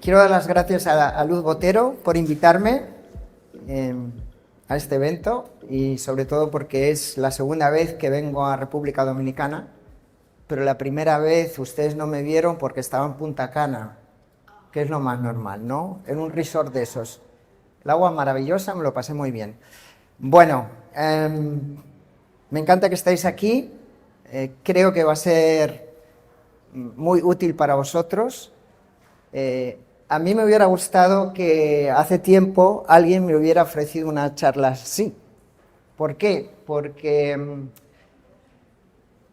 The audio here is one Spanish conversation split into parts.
Quiero dar las gracias a Luz Botero por invitarme a este evento y sobre todo porque es la segunda vez que vengo a República Dominicana, pero la primera vez ustedes no me vieron porque estaba en Punta Cana, que es lo más normal, ¿no? En un resort de esos. El agua maravillosa, me lo pasé muy bien. Bueno, me encanta que estéis aquí, creo que va a ser muy útil para vosotros. A mí me hubiera gustado que hace tiempo alguien me hubiera ofrecido una charla así. ¿Por qué? Porque,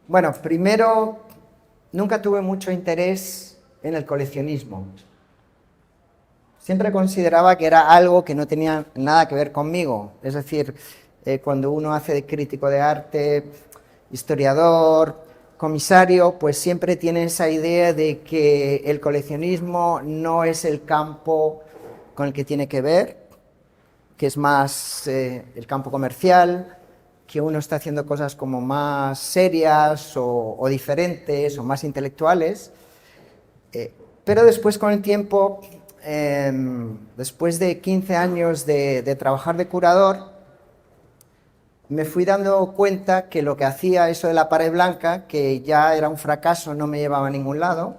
bueno, primero, nunca tuve mucho interés en el coleccionismo. Siempre consideraba que era algo que no tenía nada que ver conmigo. Es decir, cuando uno hace de crítico de arte, historiador, comisario, pues siempre tiene esa idea de que el coleccionismo no es el campo con el que tiene que ver, que es más el campo comercial, que uno está haciendo cosas como más serias o diferentes o más intelectuales. Pero después con el tiempo, después de 15 años de trabajar de curador, me fui dando cuenta que lo que hacía eso de la pared blanca, que ya era un fracaso, no me llevaba a ningún lado.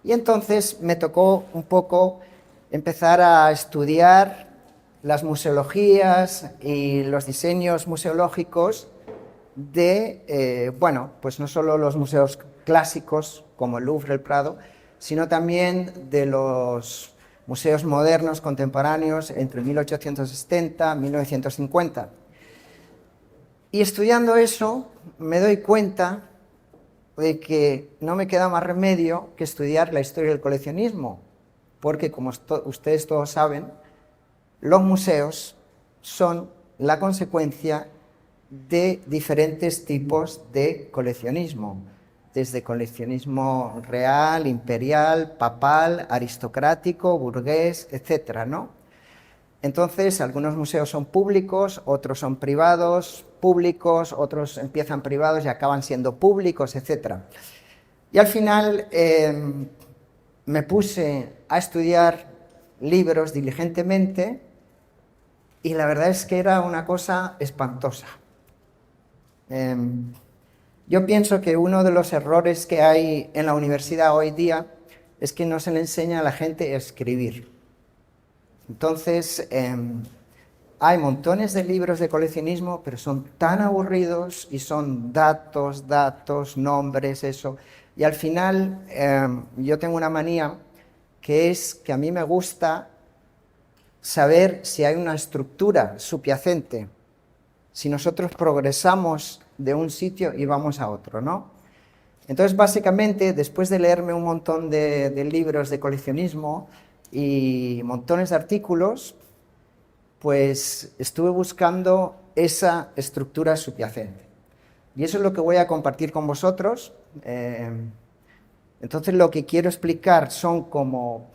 Y entonces me tocó un poco empezar a estudiar las museologías y los diseños museológicos de, bueno, pues no solo los museos clásicos como el Louvre, el Prado, sino también de los museos modernos, contemporáneos, entre 1870 y 1950. Y estudiando eso, me doy cuenta de que no me queda más remedio que estudiar la historia del coleccionismo, porque como ustedes todos saben, los museos son la consecuencia de diferentes tipos de coleccionismo, desde coleccionismo real, imperial, papal, aristocrático, burgués, etcétera, ¿no? Entonces, algunos museos son públicos, otros son privados, públicos, otros empiezan privados y acaban siendo públicos, etc. Y al final me puse a estudiar libros diligentemente y la verdad es que era una cosa espantosa. Yo pienso que uno de los errores que hay en la universidad hoy día es que no se le enseña a la gente a escribir. Entonces, hay montones de libros de coleccionismo, pero son tan aburridos y son datos, nombres, eso. Y al final, yo tengo una manía que es que a mí me gusta saber si hay una estructura subyacente, si nosotros progresamos de un sitio y vamos a otro, ¿no? Entonces, básicamente, después de leerme un montón de libros de coleccionismo y montones de artículos, pues estuve buscando esa estructura subyacente. Y eso es lo que voy a compartir con vosotros. Entonces lo que quiero explicar son como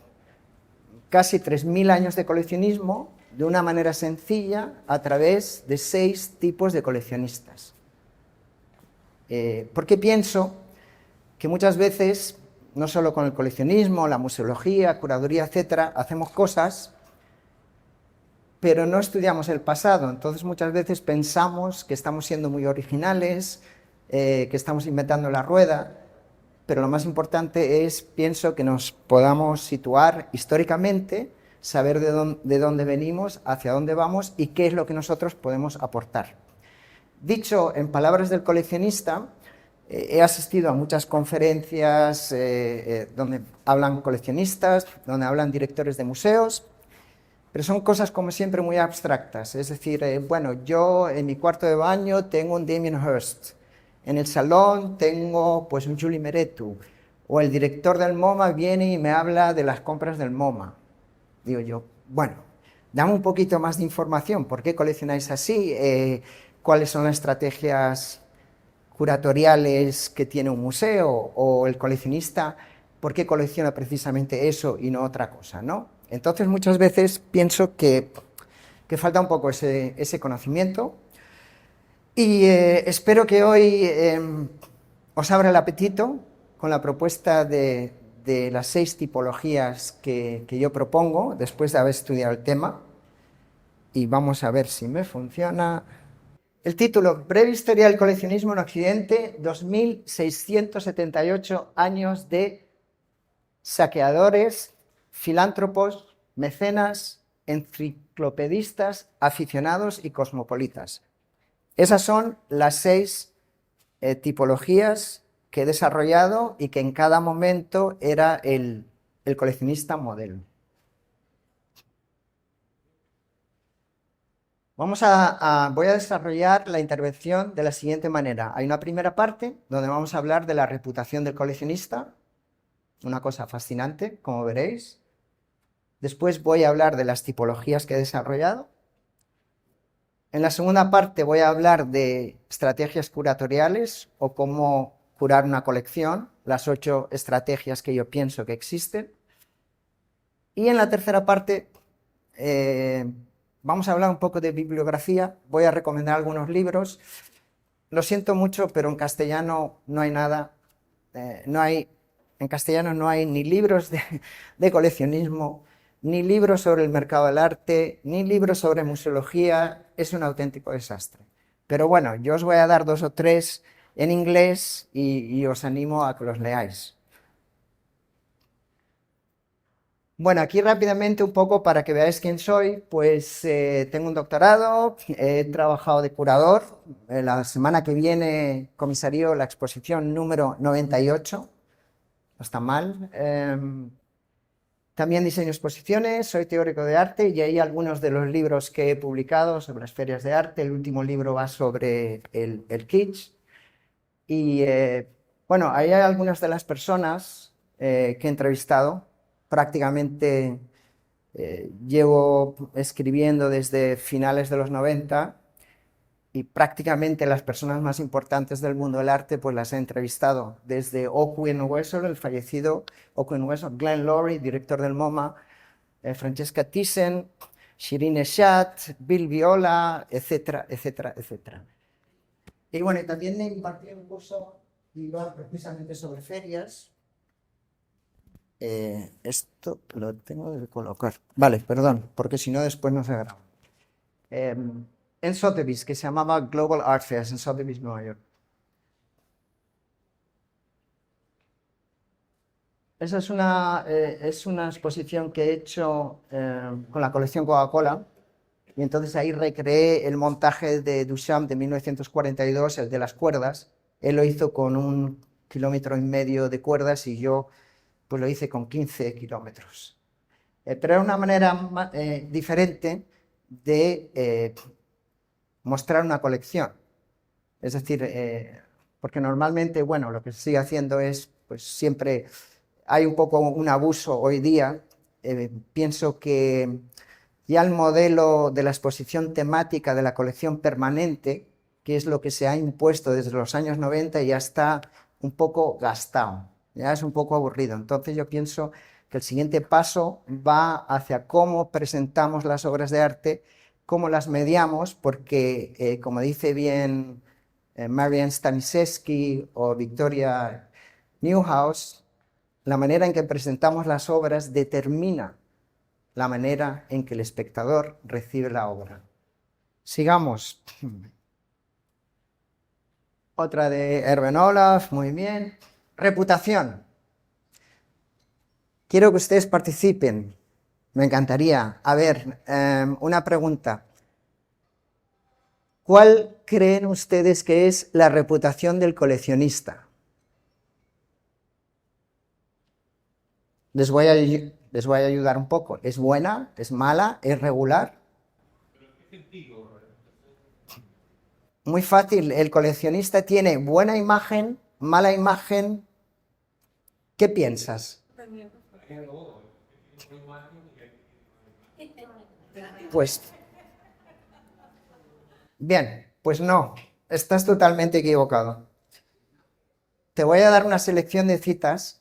casi 3.000 años de coleccionismo de una manera sencilla a través de 6 tipos de coleccionistas. Porque pienso que muchas veces, no solo con el coleccionismo, la museología, curaduría, etcétera, hacemos cosas, pero no estudiamos el pasado. Entonces muchas veces pensamos que estamos siendo muy originales, que estamos inventando la rueda, pero lo más importante es, pienso, que nos podamos situar históricamente, saber de dónde venimos, hacia dónde vamos y qué es lo que nosotros podemos aportar. Dicho en palabras del coleccionista, he asistido a muchas conferencias donde hablan coleccionistas, donde hablan directores de museos, pero son cosas como siempre muy abstractas. Es decir, bueno, yo en mi cuarto de baño tengo un Damien Hirst, en el salón tengo pues un Julie Meretu, o el director del MoMA viene y me habla de las compras del MoMA. Digo yo, bueno, dame un poquito más de información, ¿por qué coleccionáis así? ¿Cuáles son las estrategias curatoriales que tiene un museo? O el coleccionista, ¿por qué colecciona precisamente eso y no otra cosa, ¿no? Entonces muchas veces pienso que falta un poco ese conocimiento y espero que hoy os abra el apetito con la propuesta de de las 6 tipologías que yo propongo después de haber estudiado el tema. Y vamos a ver si me funciona. El título, Breve historia del coleccionismo en Occidente, 2678 años de saqueadores, filántropos, mecenas, enciclopedistas, aficionados y cosmopolitas. Esas son las 6 tipologías que he desarrollado y que en cada momento era el coleccionista modelo. Voy a desarrollar la intervención de la siguiente manera. Hay una primera parte donde vamos a hablar de la reputación del coleccionista, una cosa fascinante, como veréis. Después voy a hablar de las tipologías que he desarrollado. En la segunda parte voy a hablar de estrategias curatoriales o cómo curar una colección, las 8 estrategias que yo pienso que existen. Y en la tercera parte vamos a hablar un poco de bibliografía, voy a recomendar algunos libros. Lo siento mucho, pero en castellano no hay nada, en castellano no hay ni libros de coleccionismo, ni libros sobre el mercado del arte, ni libros sobre museología, es un auténtico desastre. Pero bueno, yo os voy a dar 2 o 3 en inglés y os animo a que los leáis. Bueno, aquí rápidamente un poco para que veáis quién soy, pues tengo un doctorado, he trabajado de curador, la semana que viene comisario la exposición número 98, no está mal. También diseño exposiciones, soy teórico de arte y hay algunos de los libros que he publicado sobre las ferias de arte. El último libro va sobre el kitsch. Y bueno, ahí hay algunas de las personas que he entrevistado. Prácticamente llevo escribiendo desde finales de los 90 y prácticamente las personas más importantes del mundo del arte pues las he entrevistado, desde Owen Wessel, el fallecido Owen Wessel, Glenn Lowry, director del MoMA, Francesca Thyssen, Shirin Eshat, Bill Viola, etcétera, etcétera, etcétera. Y bueno, también he impartido un curso precisamente sobre ferias. Esto lo tengo que colocar. Vale, perdón, porque si no después no se graba. En Sotheby's, que se llamaba Global Art Fairs, en Sotheby's, Nueva York. Esa es una exposición que he hecho con la colección Coca-Cola. Y entonces ahí recreé el montaje de Duchamp de 1942, el de las cuerdas. Él lo hizo con 1,5 kilómetros de cuerdas y yo pues lo hice con 15 kilómetros. Pero era una manera diferente de mostrar una colección. Es decir, porque normalmente, bueno, lo que se sigue haciendo es, pues siempre hay un poco un abuso hoy día. Pienso que ya el modelo de la exposición temática de la colección permanente, que es lo que se ha impuesto desde los años 90, ya está un poco gastado, ya es un poco aburrido. Entonces yo pienso que el siguiente paso va hacia cómo presentamos las obras de arte, cómo las mediamos, porque como dice bien Marian Staniszewski o Victoria Newhouse, la manera en que presentamos las obras determina la manera en que el espectador recibe la obra. Sigamos. Otra de Erwin Olaf, muy bien. Reputación. Quiero que ustedes participen. Me encantaría. A ver, una pregunta. ¿Cuál creen ustedes que es la reputación del coleccionista? Les voy a ayudar un poco. ¿Es buena? ¿Es mala? ¿Es regular? Muy fácil. El coleccionista tiene buena imagen, mala imagen. ¿Qué piensas? Pues, bien, pues no. Estás totalmente equivocado. Te voy a dar una selección de citas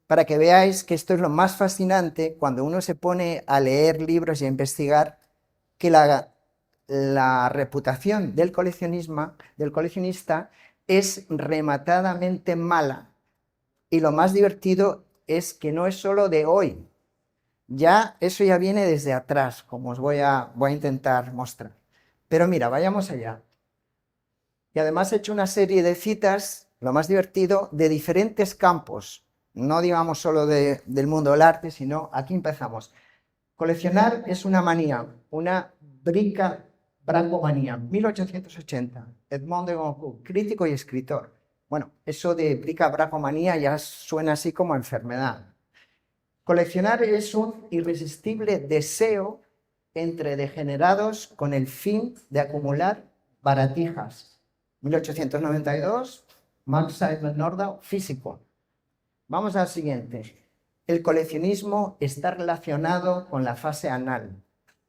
para que veáis que esto es lo más fascinante cuando uno se pone a leer libros y a investigar, que la reputación del coleccionista es rematadamente mala. Y lo más divertido es que no es solo de hoy. Eso ya viene desde atrás, como os voy a intentar mostrar. Pero mira, vayamos allá. Y además he hecho una serie de citas, lo más divertido, de diferentes campos. No digamos solo del mundo del arte, sino aquí empezamos. Coleccionar es una manía, una bric-bracomanía. 1880, Edmond de Goncourt, crítico y escritor. Bueno, eso de bric-bracomanía ya suena así como enfermedad. Coleccionar es un irresistible deseo entre degenerados con el fin de acumular baratijas. 1892, Max Simon Nordau, físico. Vamos al siguiente. El coleccionismo está relacionado con la fase anal.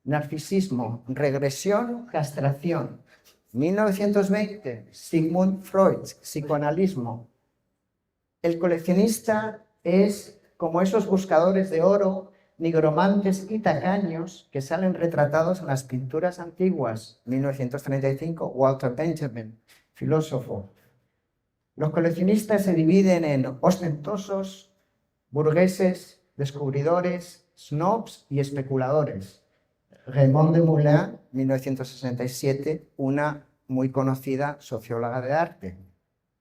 Narcisismo, regresión, castración. 1920, Sigmund Freud, psicoanalismo. El coleccionista es como esos buscadores de oro, nigromantes y tacaños que salen retratados en las pinturas antiguas. 1935, Walter Benjamin, filósofo. Los coleccionistas se dividen en ostentosos, burgueses, descubridores, snobs y especuladores. Raymond de Moulin, 1967, una muy conocida socióloga de arte.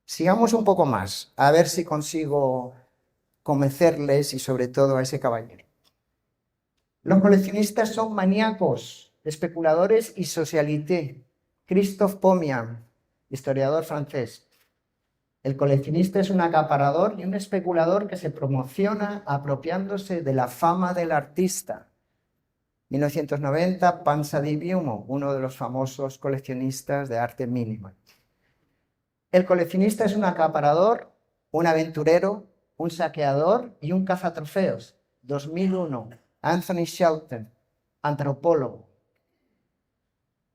Sigamos un poco más, a ver si consigo convencerles y sobre todo a ese caballero. Los coleccionistas son maníacos, especuladores y socialité. Christophe Pomian, historiador francés. El coleccionista es un acaparador y un especulador que se promociona apropiándose de la fama del artista. 1990, Pansa di Piumo, uno de los famosos coleccionistas de arte mínimo. El coleccionista es un acaparador, un aventurero, un saqueador y un cazatrofeos. 2001, Anthony Shelton, antropólogo.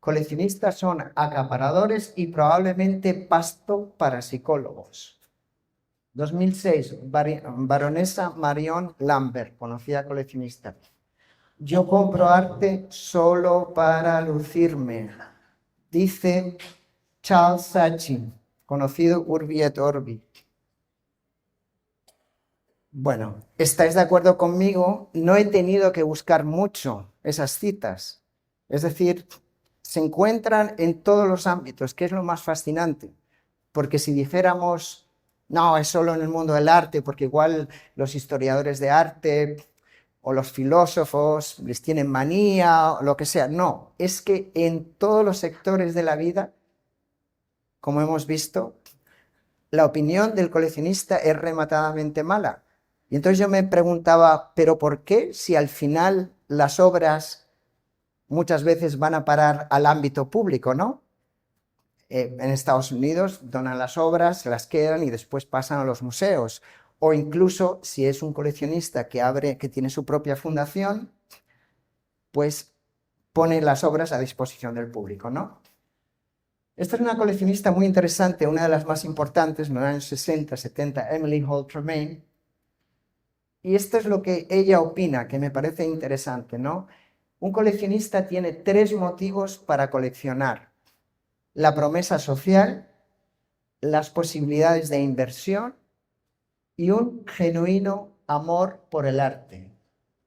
Coleccionistas son acaparadores y probablemente pasto para psicólogos. 2006, baronesa Marion Lambert, conocida coleccionista. Yo compro arte solo para lucirme, dice Charles Saatchi, conocido Urbi et Orbi. Bueno, ¿estáis de acuerdo conmigo? No he tenido que buscar mucho esas citas. Es decir, se encuentran en todos los ámbitos, que es lo más fascinante. Porque si dijéramos, no, es solo en el mundo del arte, porque igual los historiadores de arte o los filósofos les tienen manía o lo que sea. No, es que en todos los sectores de la vida, como hemos visto, la opinión del coleccionista es rematadamente mala. Y entonces yo me preguntaba, ¿pero por qué si al final las obras muchas veces van a parar al ámbito público, ¿no? En Estados Unidos donan las obras, se las quedan y después pasan a los museos. O incluso si es un coleccionista que tiene su propia fundación, pues pone las obras a disposición del público, ¿no? Esta es una coleccionista muy interesante, una de las más importantes, en los años 60, 70, Emily Holt Tremaine. Y esto es lo que ella opina, que me parece interesante, ¿no? Un coleccionista tiene 3 motivos para coleccionar: la promesa social, las posibilidades de inversión y un genuino amor por el arte.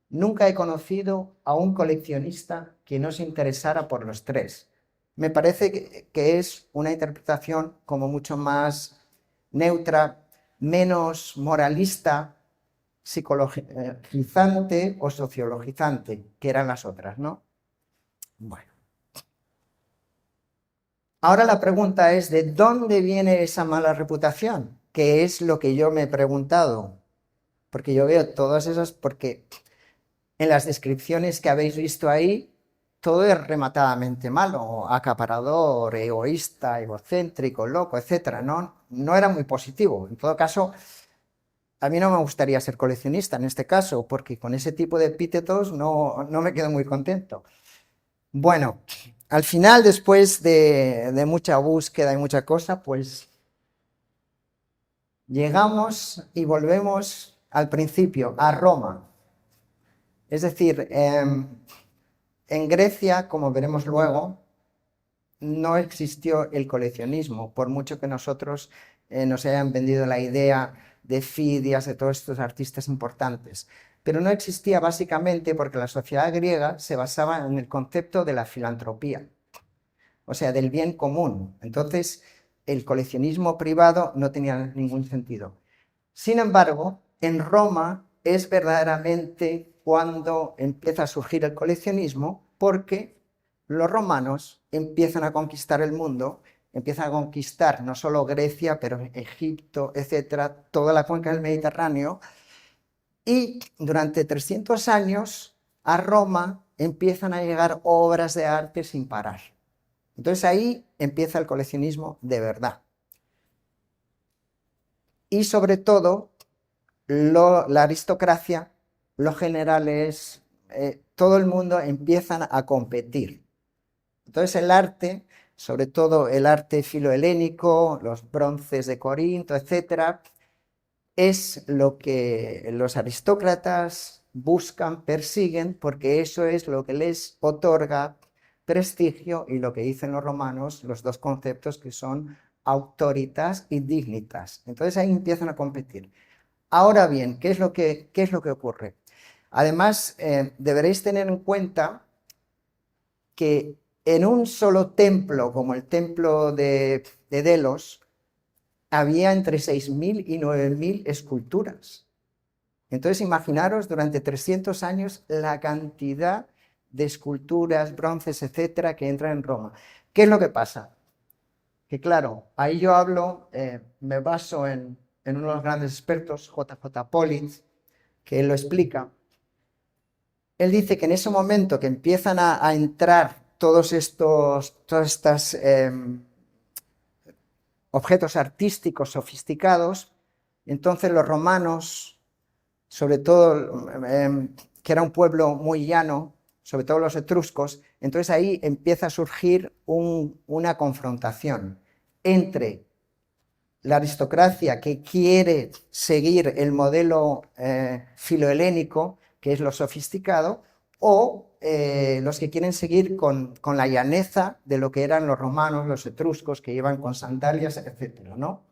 Nunca he conocido a un coleccionista que no se interesara por los 3. Me parece que es una interpretación como mucho más neutra, menos moralista, psicologizante o sociologizante, que eran las otras, ¿no? Bueno. Ahora la pregunta es, ¿de dónde viene esa mala reputación? Que es lo que yo me he preguntado. Porque yo veo todas esas, porque en las descripciones que habéis visto ahí, todo es rematadamente malo, acaparador, egoísta, egocéntrico, loco, etc. No era muy positivo. En todo caso, a mí no me gustaría ser coleccionista en este caso, porque con ese tipo de epítetos no me quedo muy contento. Bueno, al final, después de mucha búsqueda y mucha cosa, pues llegamos y volvemos al principio, a Roma. Es decir, en Grecia, como veremos luego, no existió el coleccionismo, por mucho que nosotros nos hayan vendido la idea de Fidias, de todos estos artistas importantes. Pero no existía básicamente porque la sociedad griega se basaba en el concepto de la filantropía, o sea, del bien común. Entonces, el coleccionismo privado no tenía ningún sentido. Sin embargo, en Roma es verdaderamente cuando empieza a surgir el coleccionismo, porque los romanos empiezan a conquistar el mundo, empiezan a conquistar no solo Grecia, pero Egipto, etcétera, toda la cuenca del Mediterráneo, y durante 300 años a Roma empiezan a llegar obras de arte sin parar. Entonces ahí empieza el coleccionismo de verdad. Y sobre todo, la aristocracia, los generales, todo el mundo empiezan a competir. Entonces el arte, sobre todo el arte filohelénico, los bronces de Corinto, etc., es lo que los aristócratas buscan, persiguen, porque eso es lo que les otorga prestigio y lo que dicen los romanos, los dos conceptos que son auctoritas y dignitas. Entonces ahí empiezan a competir. Ahora bien, ¿qué es lo que ocurre? Además, deberéis tener en cuenta que en un solo templo, como el templo de Delos, había entre 6.000 y 9.000 esculturas. Entonces, imaginaros durante 300 años la cantidad de esculturas, bronces, etcétera, que entran en Roma. ¿Qué es lo que pasa? Que claro, ahí yo hablo, me baso en uno de los grandes expertos, J.J. Pollitz, que él lo explica. Él dice que en ese momento que empiezan a entrar todos estos objetos artísticos sofisticados, entonces los romanos, sobre todo, que era un pueblo muy llano, sobre todo los etruscos, entonces ahí empieza a surgir una confrontación entre la aristocracia que quiere seguir el modelo filohelénico, que es lo sofisticado, o los que quieren seguir con la llaneza de lo que eran los romanos, los etruscos, que iban con sandalias, etc., ¿no?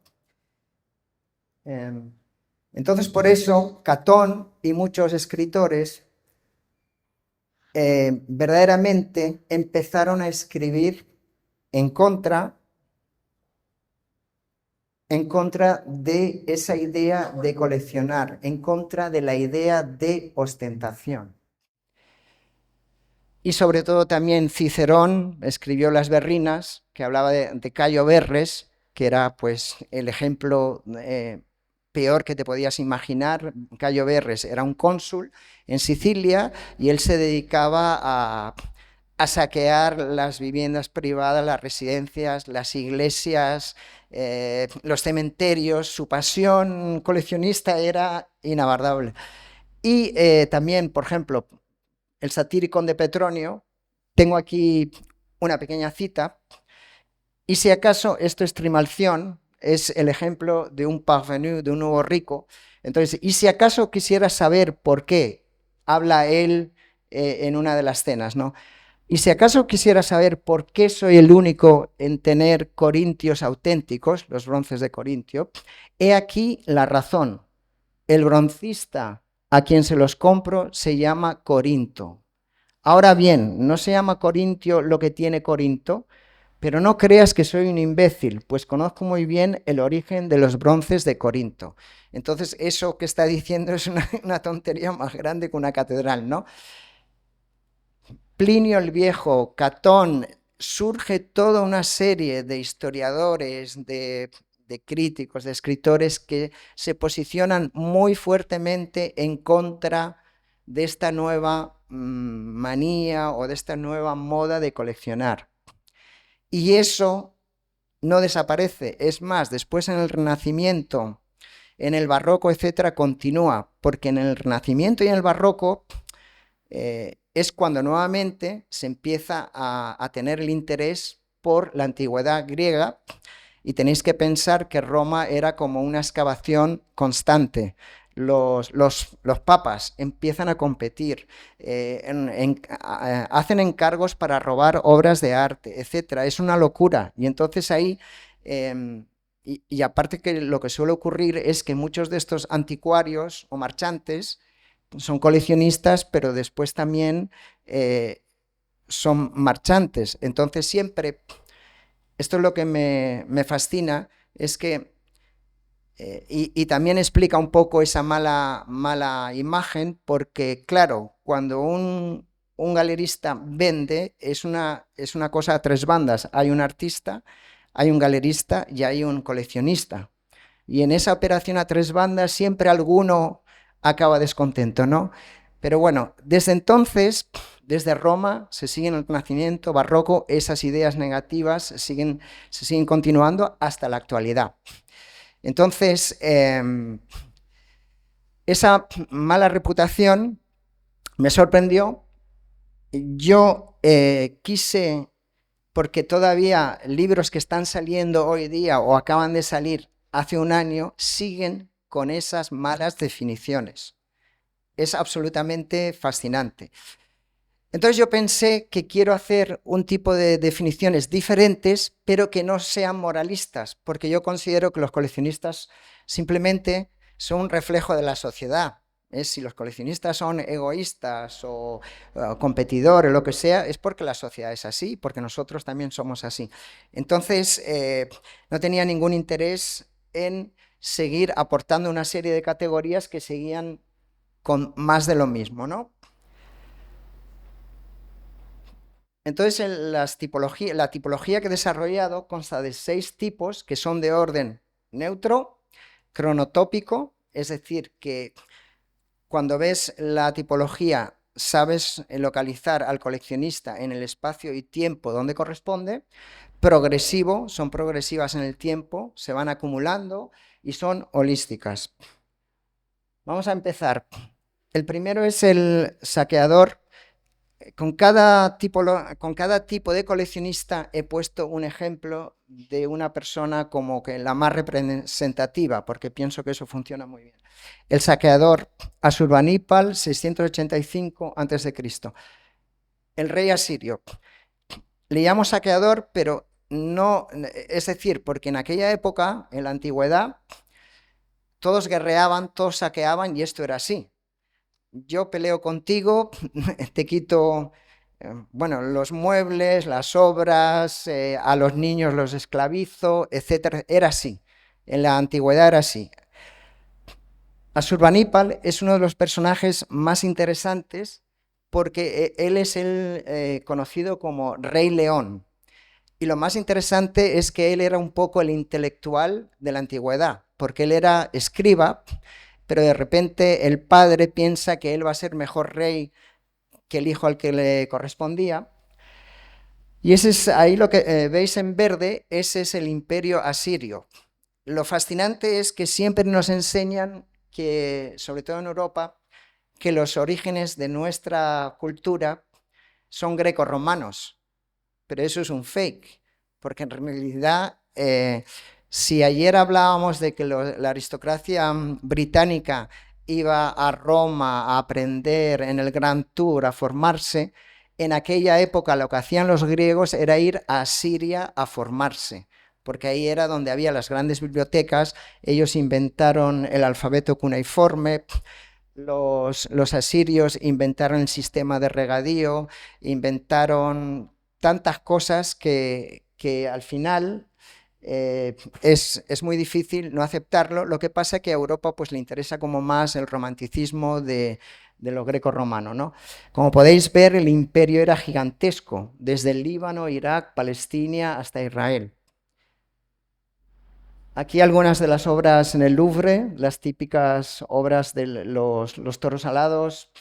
Entonces, por eso, Catón y muchos escritores verdaderamente empezaron a escribir en contra de esa idea de coleccionar, en contra de la idea de ostentación. Y sobre todo también Cicerón escribió Las Berrinas, que hablaba de Cayo Verres, que era pues el ejemplo peor que te podías imaginar. Cayo Verres era un cónsul en Sicilia y él se dedicaba a saquear las viviendas privadas, las residencias, las iglesias, los cementerios. Su pasión coleccionista era inabordable. Y también, por ejemplo, el Satíricon de Petronio, tengo aquí una pequeña cita, y si acaso esto es Trimalción, es el ejemplo de un parvenu, de un nuevo rico. Entonces, y si acaso quisieras saber por qué habla él en una de las cenas, ¿no? Y si acaso quisiera saber por qué soy el único en tener corintios auténticos, los bronces de Corintio, he aquí la razón. El broncista a quien se los compro se llama Corinto. Ahora bien, no se llama Corintio lo que tiene Corinto, pero no creas que soy un imbécil, pues conozco muy bien el origen de los bronces de Corinto. Entonces, eso que está diciendo es una tontería más grande que una catedral, ¿no? Plinio el Viejo, Catón, surge toda una serie de historiadores, de críticos, de escritores que se posicionan muy fuertemente en contra de esta nueva manía o de esta nueva moda de coleccionar. Y eso no desaparece, es más, después en el Renacimiento, en el Barroco, etcétera, continúa, porque en el Renacimiento y en el Barroco es cuando nuevamente se empieza a tener el interés por la antigüedad griega, y tenéis que pensar que Roma era como una excavación constante. Los papas empiezan a competir, hacen encargos para robar obras de arte, etc. Es una locura. Y entonces ahí y aparte que lo que suele ocurrir es que muchos de estos anticuarios o marchantes son coleccionistas, pero después también son marchantes. Entonces siempre, esto es lo que me fascina, es que, y también explica un poco esa mala imagen, porque claro, cuando un galerista vende, es una cosa a tres bandas. Hay un artista, hay un galerista y hay un coleccionista. Y en esa operación a tres bandas siempre alguno acaba descontento, ¿no? Pero bueno, desde entonces, desde Roma, se sigue en el Renacimiento, Barroco, esas ideas negativas se siguen continuando hasta la actualidad. Entonces, esa mala reputación me sorprendió. Yo quise, porque todavía libros que están saliendo hoy día o acaban de salir hace un año siguen con esas malas definiciones. Es absolutamente fascinante. Entonces yo pensé que quiero hacer un tipo de definiciones diferentes, pero que no sean moralistas, porque yo considero que los coleccionistas simplemente son un reflejo de la sociedad. Si los coleccionistas son egoístas o competidores o lo que sea, es porque la sociedad es así, porque nosotros también somos así. Entonces, no tenía ningún interés en seguir aportando una serie de categorías que seguían con más de lo mismo, ¿no? Entonces, la tipología que he desarrollado consta de 6 tipos que son de orden neutro, cronotópico, es decir, que cuando ves la tipología sabes localizar al coleccionista en el espacio y tiempo donde corresponde. Progresivo, son progresivas en el tiempo, se van acumulando y son holísticas. Vamos a empezar. El primero es el saqueador. Con cada tipo de coleccionista he puesto un ejemplo de una persona como que la más representativa, porque pienso que eso funciona muy bien. El saqueador Asurbanipal, 685 a.C. El rey asirio. Le llamo saqueador, pero no, es decir, porque en aquella época, en la antigüedad, todos guerreaban, todos saqueaban y esto era así. Yo peleo contigo, te quito, bueno, los muebles, las obras, a los niños los esclavizo, etcétera. Era así. En la antigüedad era así. Asurbanipal es uno de los personajes más interesantes porque él es el conocido como Rey León. Y lo más interesante es que él era un poco el intelectual de la antigüedad, porque él era escriba, pero de repente el padre piensa que él va a ser mejor rey que el hijo al que le correspondía. Y ese es ahí lo que veis en verde, ese es el imperio asirio. Lo fascinante es que siempre nos enseñan que, sobre todo en Europa, que los orígenes de nuestra cultura son grecorromanos, pero eso es un fake, porque en realidad, si ayer hablábamos de que la aristocracia británica iba a Roma a aprender en el Grand Tour, a formarse, en aquella época lo que hacían los griegos era ir a Siria a formarse, porque ahí era donde había las grandes bibliotecas. Ellos inventaron el alfabeto cuneiforme. Los asirios inventaron el sistema de regadío, inventaron tantas cosas que al final es muy difícil no aceptarlo. Lo que pasa es que a Europa pues, le interesa como más el romanticismo de lo greco-romano, ¿no? Como podéis ver, el imperio era gigantesco, desde el Líbano, Irak, Palestina hasta Israel. Aquí algunas de las obras en el Louvre, las típicas obras de los toros alados.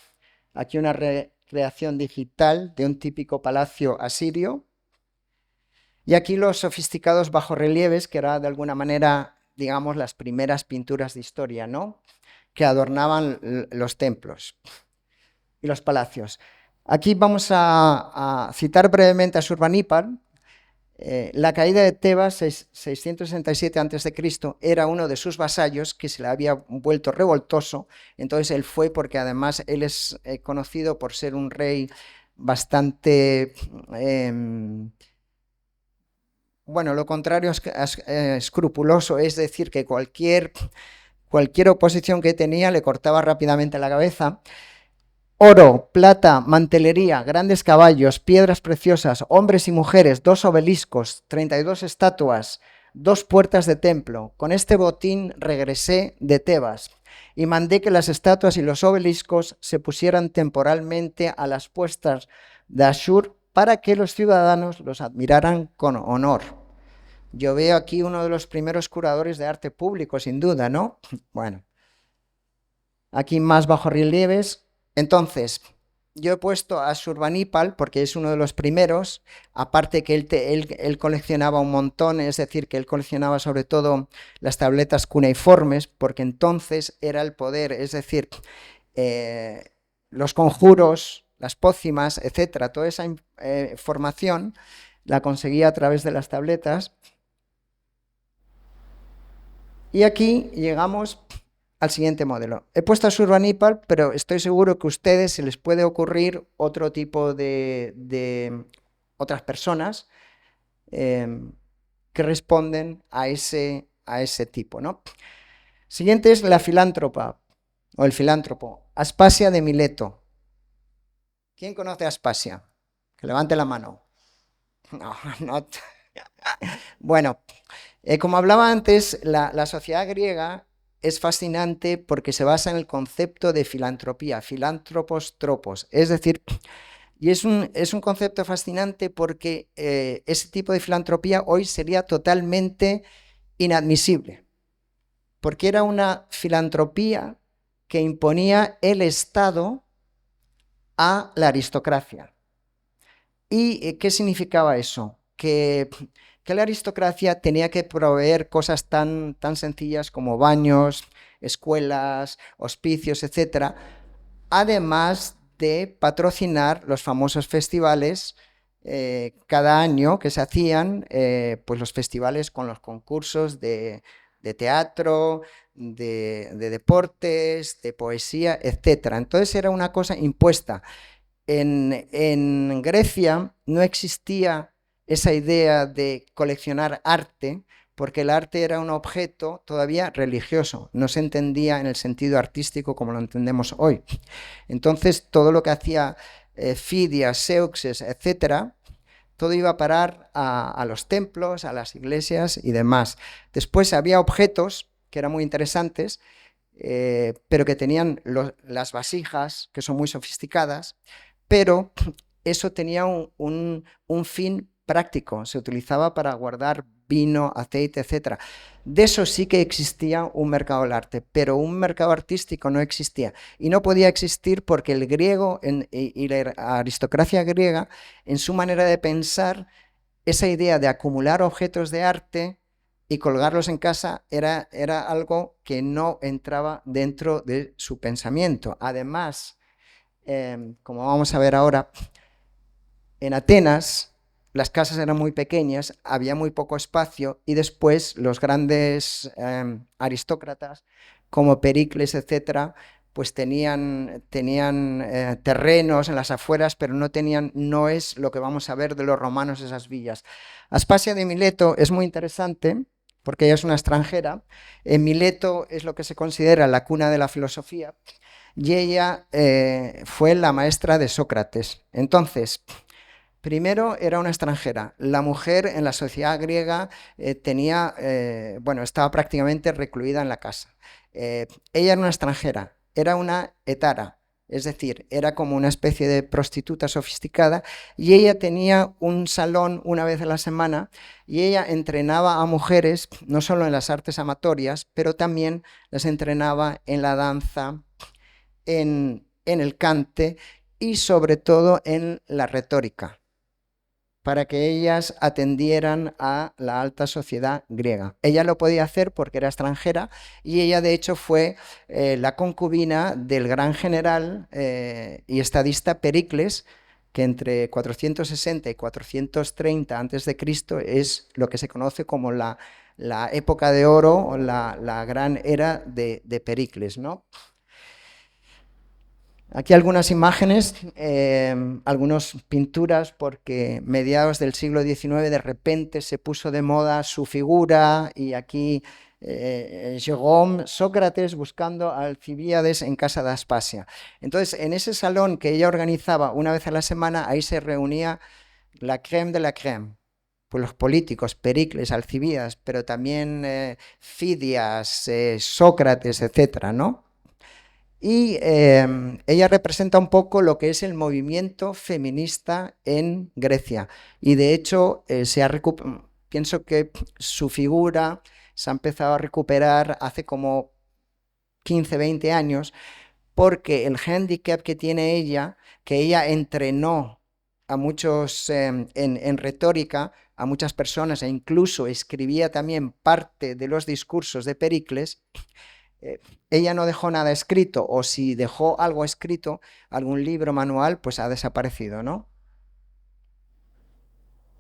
Aquí una recreación digital de un típico palacio asirio. Y aquí los sofisticados bajorrelieves, que era de alguna manera, digamos, las primeras pinturas de historia, ¿no? Que adornaban los templos y los palacios. Aquí vamos a citar brevemente a Asurbanipal. La caída de Tebas, 667 a.C., era uno de sus vasallos que se le había vuelto revoltoso. Entonces él fue, porque además él es conocido por ser un rey bastante bueno, lo contrario es escrupuloso, es decir, que cualquier oposición que tenía le cortaba rápidamente la cabeza. Oro, plata, mantelería, grandes caballos, piedras preciosas, hombres y mujeres, 2 obeliscos, 32 estatuas, 2 puertas de templo. Con este botín regresé de Tebas y mandé que las estatuas y los obeliscos se pusieran temporalmente a las puestas de Ashur para que los ciudadanos los admiraran con honor. Yo veo aquí uno de los primeros curadores de arte público, sin duda, ¿no? Bueno, aquí más bajorrelieves. Entonces, yo he puesto a Ashurbanipal porque es uno de los primeros, aparte que él coleccionaba un montón, es decir, que él coleccionaba sobre todo las tabletas cuneiformes, porque entonces era el poder, es decir, los conjuros, las pócimas, etcétera, toda esa información la conseguía a través de las tabletas. Y aquí llegamos al siguiente modelo. He puesto a Ashurbanipal, pero estoy seguro que a ustedes se les puede ocurrir otro tipo de otras personas que responden a ese tipo, ¿no? Siguiente es la filántropa, o el filántropo, Aspasia de Mileto. ¿Quién conoce a Aspasia? Que levante la mano. No, no. Bueno, como hablaba antes, la sociedad griega es fascinante porque se basa en el concepto de filantropía, filántropos tropos, es decir, y es un concepto fascinante porque ese tipo de filantropía hoy sería totalmente inadmisible, porque era una filantropía que imponía el Estado a la aristocracia. ¿Y qué significaba eso? Que la aristocracia tenía que proveer cosas tan sencillas como baños, escuelas, hospicios, etc., además de patrocinar los famosos festivales cada año que se hacían, pues los festivales con los concursos de teatro, de deportes, de poesía, etc. Entonces era una cosa impuesta. En Grecia no existía esa idea de coleccionar arte, porque el arte era un objeto todavía religioso, no se entendía en el sentido artístico como lo entendemos hoy. Entonces, todo lo que hacía Fidias, Seuxes, etc., todo iba a parar a los templos, a las iglesias y demás. Después había objetos que eran muy interesantes, pero que tenían las vasijas, que son muy sofisticadas, pero eso tenía un fin práctico, se utilizaba para guardar vino, aceite, etc. De eso sí que existía un mercado del arte, pero un mercado artístico no existía. Y no podía existir porque el griego y la aristocracia griega, en su manera de pensar, esa idea de acumular objetos de arte y colgarlos en casa era algo que no entraba dentro de su pensamiento. Además, como vamos a ver ahora, en Atenas las casas eran muy pequeñas, había muy poco espacio y después los grandes aristócratas como Pericles, etcétera, pues tenían terrenos en las afueras, pero no es lo que vamos a ver de los romanos esas villas. Aspasia de Mileto es muy interesante porque ella es una extranjera. En Mileto es lo que se considera la cuna de la filosofía y ella fue la maestra de Sócrates. Entonces, primero era una extranjera. La mujer en la sociedad griega estaba prácticamente recluida en la casa. Ella era una extranjera, era una etara, es decir, era como una especie de prostituta sofisticada y ella tenía un salón una vez a la semana y ella entrenaba a mujeres no solo en las artes amatorias, pero también las entrenaba en la danza, en el cante y sobre todo en la retórica, para que ellas atendieran a la alta sociedad griega. Ella lo podía hacer porque era extranjera y ella de hecho fue la concubina del gran general y estadista Pericles, que entre 460 y 430 a.C. es lo que se conoce como la época de oro o la gran era de Pericles, ¿no? Aquí algunas imágenes, algunas pinturas, porque mediados del siglo XIX de repente se puso de moda su figura y aquí Jérôme, Sócrates buscando a Alcibíades en casa de Aspasia. Entonces, en ese salón que ella organizaba una vez a la semana, ahí se reunía la crème de la crème, pues los políticos, Pericles, Alcibíades, pero también Fidias, Sócrates, etcétera, ¿no? Y ella representa un poco lo que es el movimiento feminista en Grecia. Y de hecho, pienso que su figura se ha empezado a recuperar hace como 15, 20 años, porque el hándicap que tiene ella, que ella entrenó a muchos en retórica, a muchas personas, e incluso escribía también parte de los discursos de Pericles, ella no dejó nada escrito, o si dejó algo escrito, algún libro, manual, pues ha desaparecido, ¿no?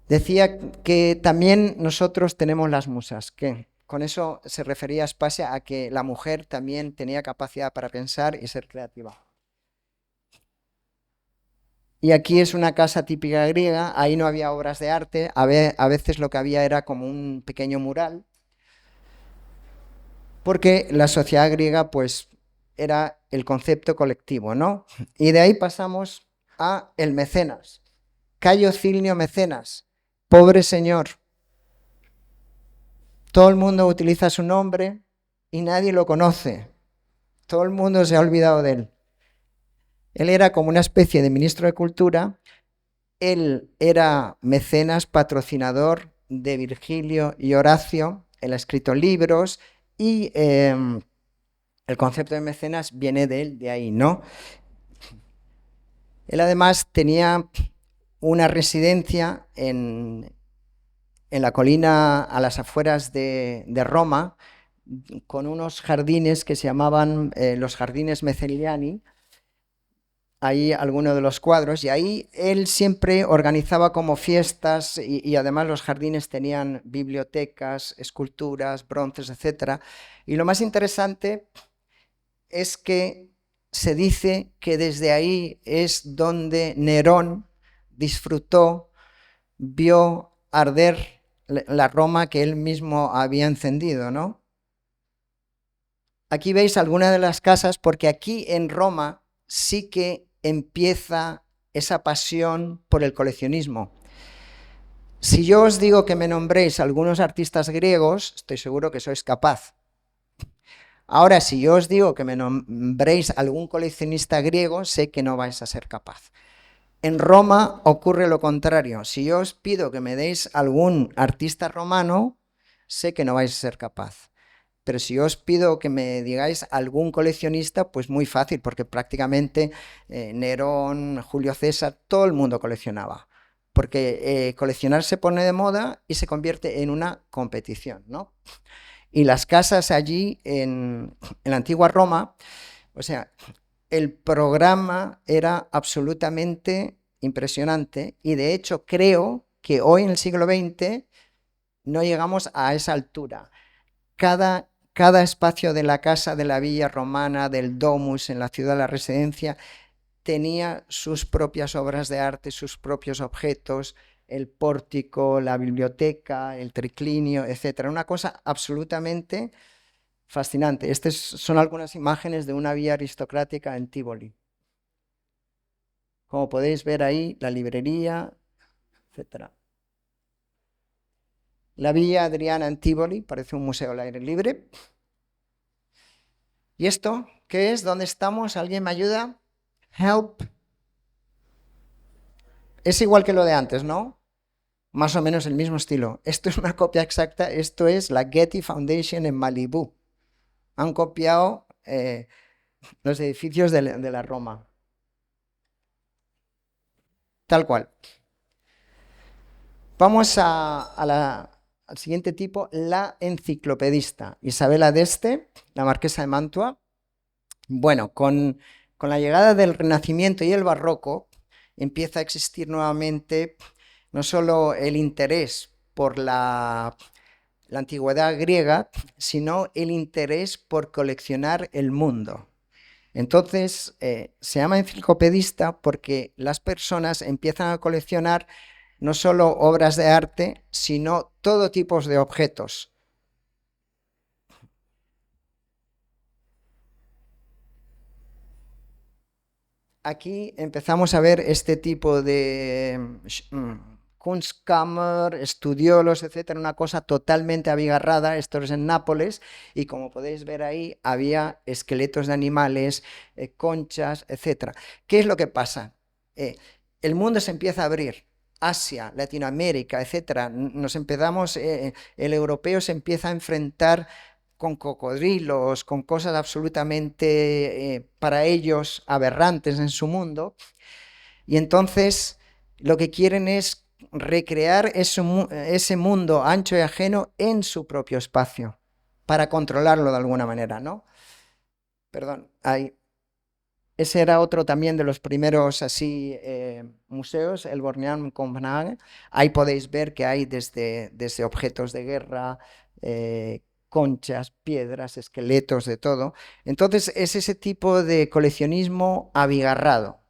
Decía que también nosotros tenemos las musas, que con eso se refería Aspasia a que la mujer también tenía capacidad para pensar y ser creativa. Y aquí es una casa típica griega, ahí no había obras de arte, a veces lo que había era como un pequeño mural, porque la sociedad griega pues era el concepto colectivo, ¿no? Y de ahí pasamos a el mecenas, Cayo Cilnio Mecenas, pobre señor, todo el mundo utiliza su nombre y nadie lo conoce, todo el mundo se ha olvidado de él. Él era como una especie de ministro de Cultura, él era mecenas, patrocinador de Virgilio y Horacio, él ha escrito libros y el concepto de mecenas viene de él, de ahí, ¿no? Él además tenía una residencia en la colina a las afueras de Roma, con unos jardines que se llamaban los jardines Meceliani, ahí algunos de los cuadros, y ahí él siempre organizaba como fiestas y además los jardines tenían bibliotecas, esculturas, bronces, etc. Y lo más interesante es que se dice que desde ahí es donde Nerón disfrutó, vio arder la Roma que él mismo había encendido, ¿no? Aquí veis algunas de las casas, porque aquí en Roma sí que empieza esa pasión por el coleccionismo. Si yo os digo que me nombréis algunos artistas griegos, estoy seguro que sois capaz. Ahora, si yo os digo que me nombréis algún coleccionista griego, sé que no vais a ser capaz. En Roma ocurre lo contrario. Si yo os pido que me deis algún artista romano, sé que no vais a ser capaz. Pero si os pido que me digáis algún coleccionista, pues muy fácil, porque prácticamente Nerón, Julio César, todo el mundo coleccionaba. Porque coleccionar se pone de moda y se convierte en una competición, ¿no? Y las casas allí en la antigua Roma, o sea, el programa era absolutamente impresionante y de hecho creo que hoy en el siglo XX no llegamos a esa altura. Cada espacio de la casa, de la villa romana, del domus, en la ciudad de la residencia, tenía sus propias obras de arte, sus propios objetos, el pórtico, la biblioteca, el triclinio, etc. Una cosa absolutamente fascinante. Estas son algunas imágenes de una villa aristocrática en Tívoli. Como podéis ver ahí, la librería, etc. La Villa Adriana en Tívoli, parece un museo al aire libre. ¿Y esto qué es? ¿Dónde estamos? ¿Alguien me ayuda? Help. Es igual que lo de antes, ¿no? Más o menos el mismo estilo. Esto es una copia exacta, esto es la Getty Foundation en Malibú. Han copiado los edificios de la Roma. Tal cual. Vamos al siguiente tipo, la enciclopedista. Isabela d'Este, la marquesa de Mantua. Bueno, con la llegada del Renacimiento y el Barroco, empieza a existir nuevamente no solo el interés por la antigüedad griega, sino el interés por coleccionar el mundo. Entonces, se llama enciclopedista porque las personas empiezan a coleccionar no solo obras de arte, sino todo tipo de objetos. Aquí empezamos a ver este tipo de Kunstkammer, estudiolos, etcétera, una cosa totalmente abigarrada. Esto es en Nápoles, y como podéis ver ahí, había esqueletos de animales, conchas, etcétera. ¿Qué es lo que pasa? El mundo se empieza a abrir. Asia, Latinoamérica, etcétera. El europeo se empieza a enfrentar con cocodrilos, con cosas absolutamente para ellos aberrantes en su mundo, y entonces lo que quieren es recrear ese mundo ancho y ajeno en su propio espacio, para controlarlo de alguna manera, ¿no? Perdón, ese era otro también de los primeros así museos, el Bornean Copenhague. Ahí podéis ver que hay desde objetos de guerra, conchas, piedras, esqueletos, de todo. Entonces es ese tipo de coleccionismo abigarrado.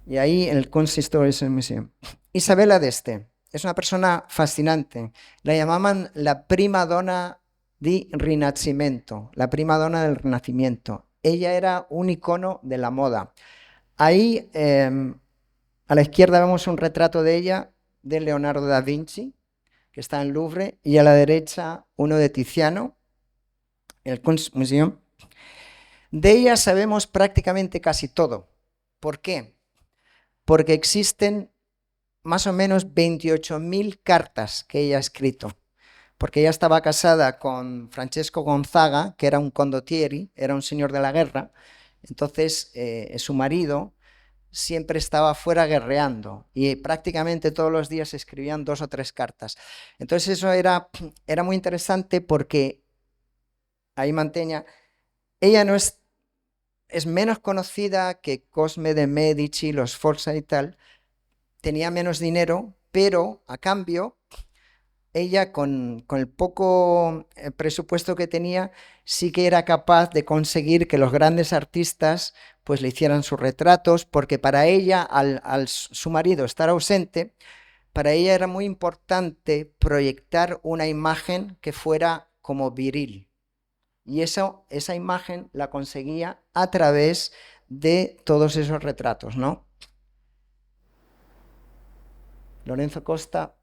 Y ahí en el Kunsthistorisches Museum. Isabella d'Este es una persona fascinante. La llamaban la prima donna di Rinascimento, la prima donna del Renacimiento. Ella era un icono de la moda. Ahí a la izquierda vemos un retrato de ella, de Leonardo da Vinci, que está en Louvre, y a la derecha uno de Tiziano, en el Kunstmuseum. De ella sabemos prácticamente casi todo. ¿Por qué? Porque existen más o menos 28.000 cartas que ella ha escrito, porque ella estaba casada con Francesco Gonzaga, que era un condottieri, era un señor de la guerra. Entonces su marido siempre estaba fuera guerreando, y prácticamente todos los días escribían 2 o 3 cartas. Entonces eso era muy interesante, porque ahí Mantegna, ella no es menos conocida que Cosme de Medici, los Sforza y tal. Tenía menos dinero, pero a cambio ella con el poco presupuesto que tenía, sí que era capaz de conseguir que los grandes artistas pues le hicieran sus retratos, porque para ella, al su marido estar ausente, para ella era muy importante proyectar una imagen que fuera como viril. Y esa imagen la conseguía a través de todos esos retratos, ¿no? Lorenzo Costa,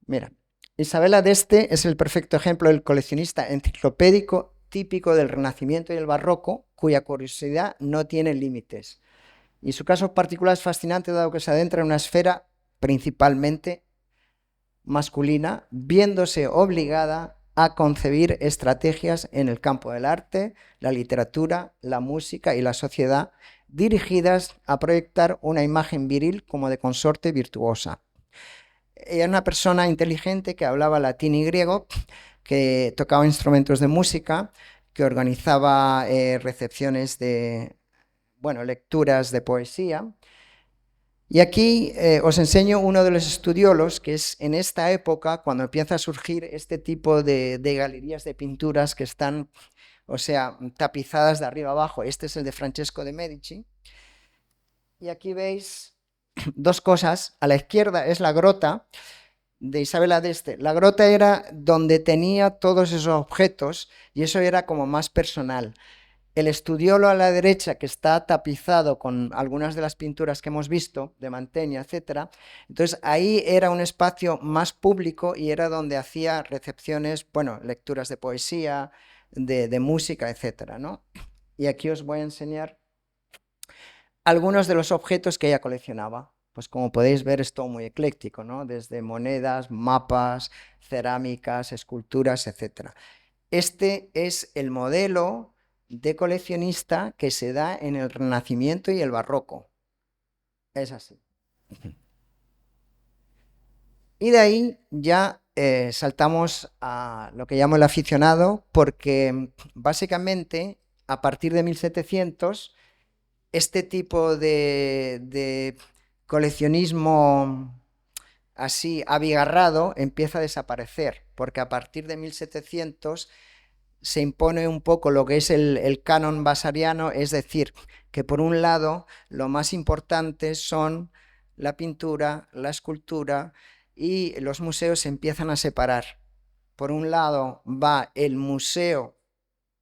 mira. Isabella d'Este es el perfecto ejemplo del coleccionista enciclopédico típico del Renacimiento y el Barroco, cuya curiosidad no tiene límites. Y su caso particular es fascinante, dado que se adentra en una esfera principalmente masculina, viéndose obligada a concebir estrategias en el campo del arte, la literatura, la música y la sociedad, dirigidas a proyectar una imagen viril como de consorte virtuosa. Era una persona inteligente que hablaba latín y griego, que tocaba instrumentos de música, que organizaba recepciones lecturas de poesía. Y aquí os enseño uno de los estudiolos, que es en esta época cuando empieza a surgir este tipo de galerías de pinturas que están, o sea, tapizadas de arriba abajo. Este es el de Francesco de Medici. Y aquí veis 2 cosas. A la izquierda es la grota de Isabella d'Este. La grota era donde tenía todos esos objetos, y eso era como más personal. El estudiolo a la derecha, que está tapizado con algunas de las pinturas que hemos visto, de Mantegna, etc. Entonces ahí era un espacio más público, y era donde hacía recepciones, lecturas de poesía, de música, etc., ¿no? Y aquí os voy a enseñar algunos de los objetos que ella coleccionaba. Pues como podéis ver, es todo muy ecléctico, ¿no? Desde monedas, mapas, cerámicas, esculturas, etc. Este es el modelo de coleccionista que se da en el Renacimiento y el Barroco. Es así. Y de ahí ya saltamos a lo que llamo el aficionado, porque básicamente a partir de 1700 este tipo de coleccionismo así abigarrado empieza a desaparecer, porque a partir de 1700 se impone un poco lo que es el canon vasariano, es decir, que por un lado lo más importante son la pintura, la escultura, y los museos se empiezan a separar. Por un lado va el museo,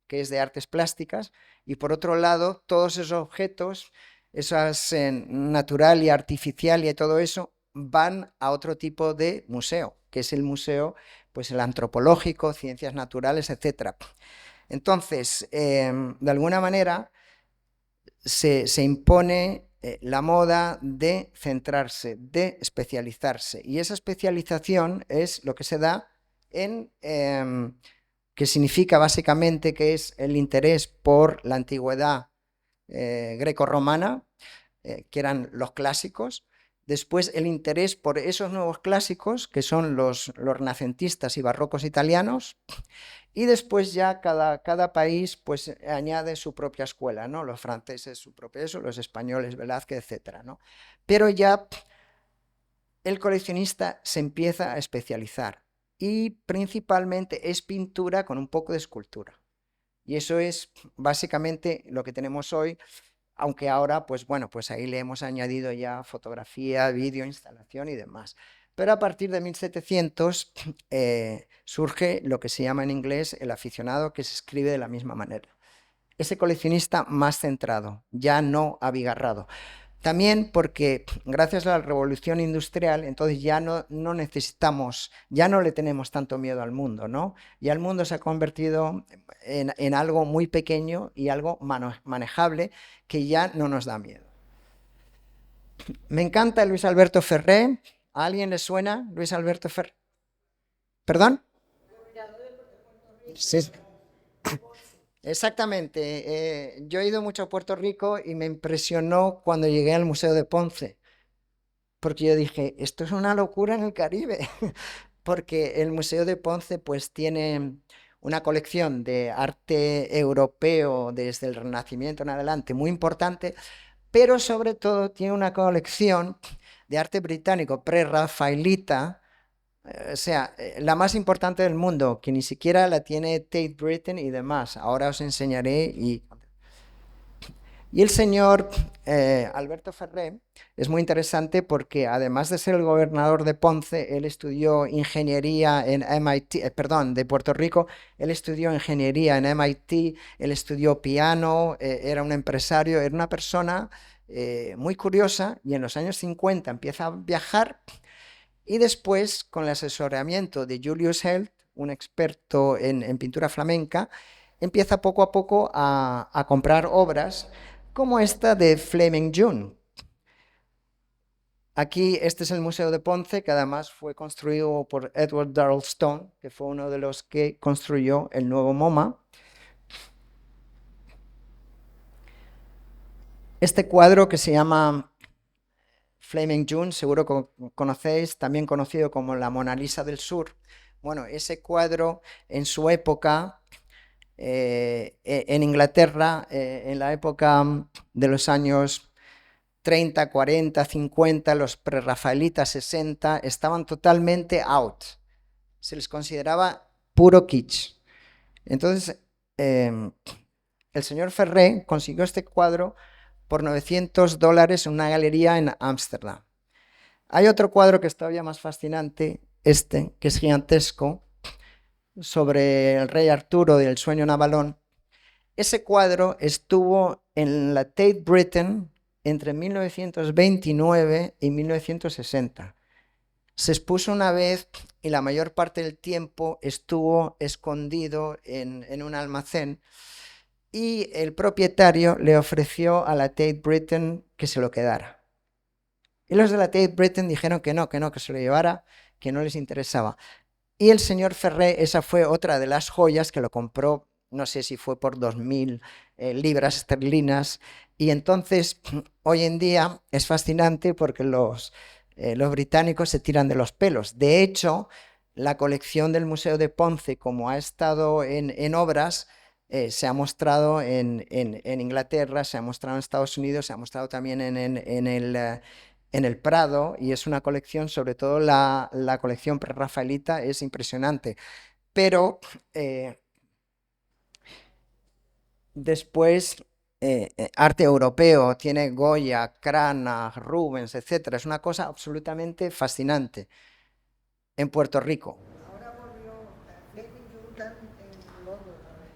que es de artes plásticas, y por otro lado todos esos objetos, esas natural y artificial y todo eso, van a otro tipo de museo, que es el museo, pues el antropológico, ciencias naturales, etc. Entonces, de alguna manera, se impone la moda de centrarse, de especializarse. Y esa especialización es lo que se da en, que significa básicamente que es el interés por la antigüedad greco-romana, que eran los clásicos. Después el interés por esos nuevos clásicos, que son los renacentistas y barrocos italianos. Y después ya cada país pues añade su propia escuela, ¿no? Los franceses su propio eso, los españoles Velázquez, etcétera, ¿no? Pero ya el coleccionista se empieza a especializar y principalmente es pintura con un poco de escultura. Y eso es básicamente lo que tenemos hoy, aunque ahora, pues bueno, pues ahí le hemos añadido ya fotografía, vídeo, instalación y demás. Pero a partir de 1700 surge lo que se llama en inglés el aficionado, que se escribe de la misma manera. Ese coleccionista más centrado, ya no abigarrado. También porque gracias a la revolución industrial, entonces ya no necesitamos, ya no le tenemos tanto miedo al mundo, ¿no? Ya el mundo se ha convertido en algo muy pequeño y algo manejable que ya no nos da miedo. Me encanta Luis Alberto Ferré. ¿A alguien le suena Luis Alberto Ferré? ¿Perdón? Sí. Exactamente. Yo he ido mucho a Puerto Rico y me impresionó cuando llegué al Museo de Ponce, porque yo dije, esto es una locura en el Caribe, porque el Museo de Ponce pues tiene una colección de arte europeo desde el Renacimiento en adelante muy importante, pero sobre todo tiene una colección de arte británico prerrafaelita, o sea, la más importante del mundo, que ni siquiera la tiene Tate Britain y demás. Ahora os enseñaré y el señor Alberto Ferré es muy interesante porque además de ser el gobernador de Ponce, él estudió ingeniería en MIT, perdón, de Puerto Rico, él estudió ingeniería en MIT, él estudió piano, era un empresario, era una persona muy curiosa y en los años 50 empieza a viajar y después con el asesoramiento de Julius Held, un experto en pintura flamenca, empieza poco a poco a comprar obras como esta de Fleming June. Aquí este es el Museo de Ponce, que además fue construido por Edward Darrell Stone, que fue uno de los que construyó el nuevo MoMA. Este cuadro que se llama Fleming June, seguro que conocéis, también conocido como la Mona Lisa del Sur. Bueno, ese cuadro en su época en Inglaterra, en la época de los años 30, 40, 50, los prerrafaelitas 60, estaban totalmente out. Se les consideraba puro kitsch. Entonces, el señor Ferré consiguió este cuadro por $900 en una galería en Ámsterdam. Hay otro cuadro que es todavía más fascinante, este, que es gigantesco, sobre el rey Arturo del sueño Navalón. Ese cuadro estuvo en la Tate Britain entre 1929 y 1960. Se expuso una vez y la mayor parte del tiempo estuvo escondido en un almacén y el propietario le ofreció a la Tate Britain que se lo quedara. Y los de la Tate Britain dijeron que se lo llevara, que no les interesaba. Y el señor Ferré, esa fue otra de las joyas que lo compró, no sé si fue por 2.000 libras esterlinas. Y entonces, hoy en día es fascinante porque los británicos se tiran de los pelos. De hecho, la colección del Museo de Ponce, como ha estado en obras, se ha mostrado en Inglaterra, se ha mostrado en Estados Unidos, se ha mostrado también en el Prado, y es una colección, sobre todo la colección prerrafaelita, es impresionante. Pero Después, arte europeo, tiene Goya, Cranach, Rubens, etcétera. Es una cosa absolutamente fascinante en Puerto Rico. Ahora volvió Fleming Jordan en Londres.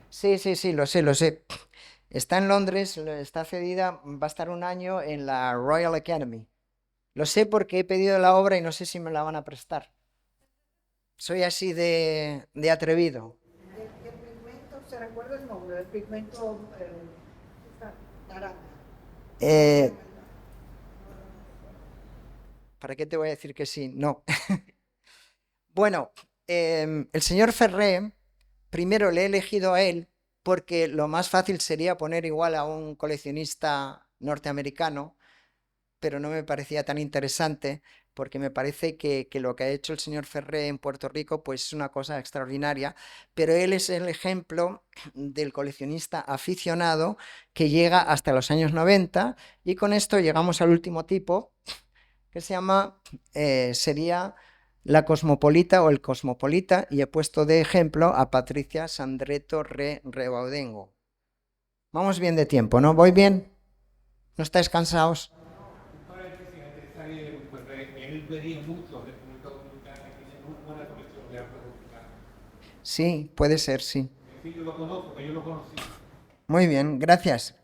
Sí, sí, sí, lo sé, lo sé. Está en Londres, está cedida, va a estar un año en la Royal Academy. Lo sé porque he pedido la obra y no sé si me la van a prestar. Soy así de atrevido. ¿Y el pigmento, se recuerda el nombre del pigmento naranja? Eh, ¿Para qué te voy a decir que sí? No. Bueno, el señor Ferré, primero le he elegido a él porque lo más fácil sería poner igual a un coleccionista norteamericano, pero no me parecía tan interesante porque me parece que lo que ha hecho el señor Ferré en Puerto Rico pues es una cosa extraordinaria, pero él es el ejemplo del coleccionista aficionado que llega hasta los años 90 y con esto llegamos al último tipo que se llama, sería la cosmopolita o el cosmopolita y he puesto de ejemplo a Patricia Sandretto Rebaudengo. Vamos bien de tiempo, ¿no? ¿Voy bien? ¿No estáis cansados? Sí, puede ser, sí. Sí, yo lo conozco, yo lo conocí. Muy bien, gracias.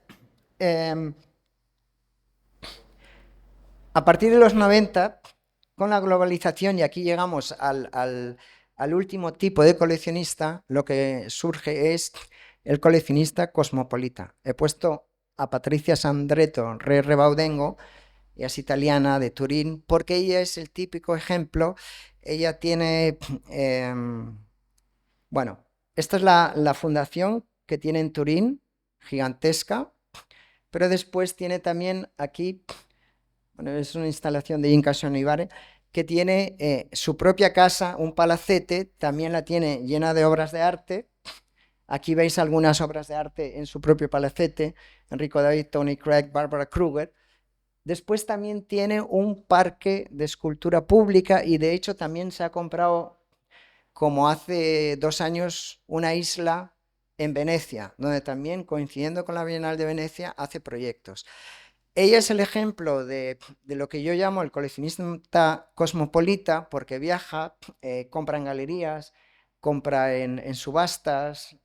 Em, a partir de los 90, con la globalización, y aquí llegamos al último tipo de coleccionista, lo que surge es el coleccionista cosmopolita. He puesto a Patricia Sandretto Rebaudengo, ella es italiana, de Turín, porque ella es el típico ejemplo. Ella tiene, bueno, esta es la fundación que tiene en Turín, gigantesca, pero después tiene también aquí, bueno, es una instalación de Inca Sonibare, que tiene su propia casa, un palacete, también la tiene llena de obras de arte. Aquí veis algunas obras de arte en su propio palacete, Enrico David, Tony Craig, Barbara Kruger. Después también tiene un parque de escultura pública y de hecho también se ha comprado, como hace 2 años, una isla en Venecia, donde también, coincidiendo con la Bienal de Venecia, hace proyectos. Ella es el ejemplo de lo que yo llamo el coleccionista cosmopolita, porque viaja, compra en galerías, compra en subastas,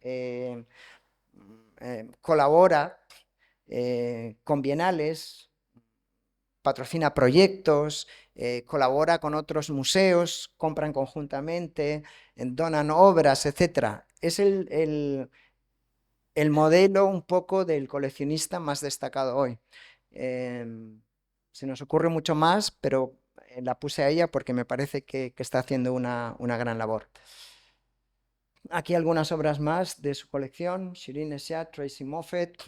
colabora con bienales, patrocina proyectos, colabora con otros museos, compran conjuntamente, donan obras, etc. Es el modelo un poco del coleccionista más destacado hoy. Se nos ocurre mucho más, pero la puse a ella porque me parece que está haciendo una gran labor. Aquí algunas obras más de su colección, Shirin Eshat, Tracy Moffett.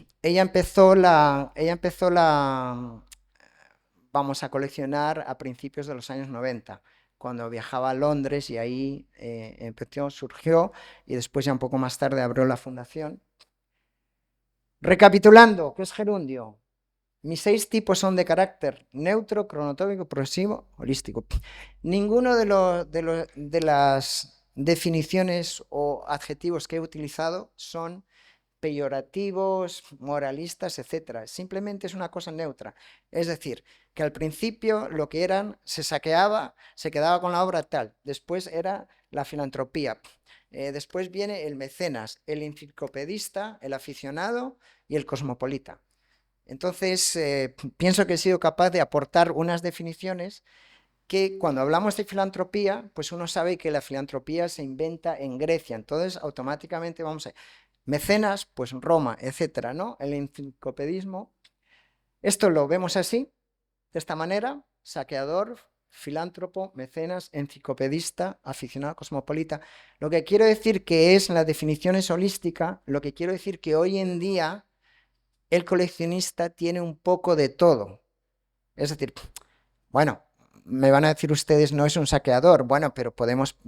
Vamos a coleccionar a principios de los años 90, cuando viajaba a Londres y ahí surgió y después ya un poco más tarde abrió la fundación. Recapitulando, ¿qué es gerundio? Mis 6 tipos son de carácter neutro, cronotópico, progresivo, holístico. Ninguno de las definiciones o adjetivos que he utilizado son peyorativos, moralistas, etc. Simplemente es una cosa neutra. Es decir, que al principio lo que eran se saqueaba, se quedaba con la obra tal. Después era la filantropía. Después viene el mecenas, el enciclopedista, el aficionado y el cosmopolita. Entonces, pienso que he sido capaz de aportar unas definiciones que cuando hablamos de filantropía, pues uno sabe que la filantropía se inventa en Grecia, entonces automáticamente vamos a mecenas, pues Roma, etcétera, ¿no? El enciclopedismo. Esto lo vemos así, de esta manera: saqueador, filántropo, mecenas, enciclopedista, aficionado, cosmopolita. Lo que quiero decir que es, la definición es holística, lo que quiero decir que hoy en día el coleccionista tiene un poco de todo. Es decir, bueno, me van a decir ustedes, no es un saqueador. Bueno, pero podemos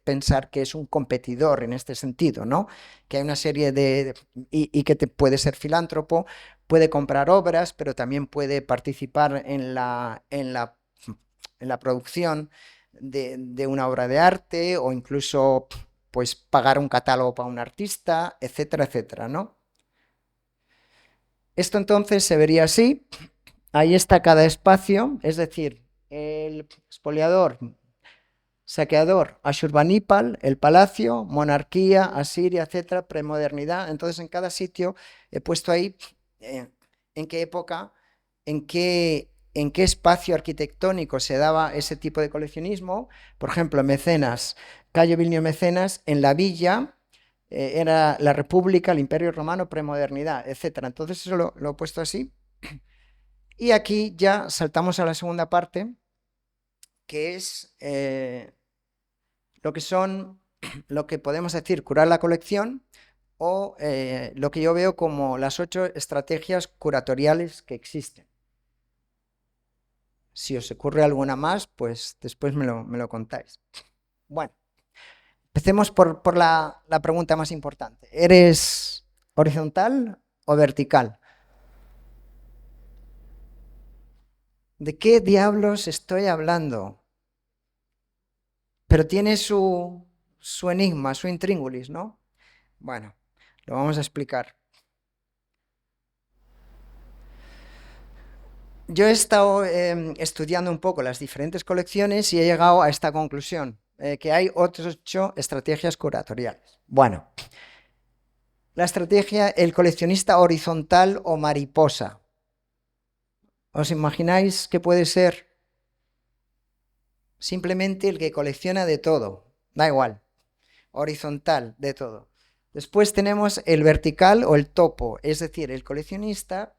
pensar que es un competidor en este sentido, ¿no? Que hay una serie y que puede ser filántropo, puede comprar obras, pero también puede participar en la producción de una obra de arte o incluso pues pagar un catálogo para un artista, etcétera, etcétera, ¿no? Esto entonces se vería así. Ahí está cada espacio, es decir, el expoliador, saqueador, Ashurbanipal, el palacio, monarquía, Asiria, etcétera, premodernidad. Entonces, en cada sitio he puesto ahí en qué época, en qué espacio arquitectónico se daba ese tipo de coleccionismo. Por ejemplo, Mecenas, Cayo Vilnio Mecenas, en la villa era la República, el Imperio Romano, premodernidad, etcétera. Entonces, eso lo he puesto así. Y aquí ya saltamos a la segunda parte, que es lo que son, lo que podemos decir, curar la colección, o lo que yo veo como las 8 estrategias curatoriales que existen. Si os ocurre alguna más, pues después me lo contáis. Bueno, empecemos por la pregunta más importante. ¿Eres horizontal o vertical? ¿De qué diablos estoy hablando? Pero tiene su enigma, su intríngulis, ¿no? Bueno, lo vamos a explicar. Yo he estado estudiando un poco las diferentes colecciones y he llegado a esta conclusión, que hay otras 8 estrategias curatoriales. Bueno, la estrategia, el coleccionista horizontal o mariposa. ¿Os imagináis que puede ser? Simplemente el que colecciona de todo, da igual, horizontal, de todo. Después tenemos el vertical o el topo, es decir, el coleccionista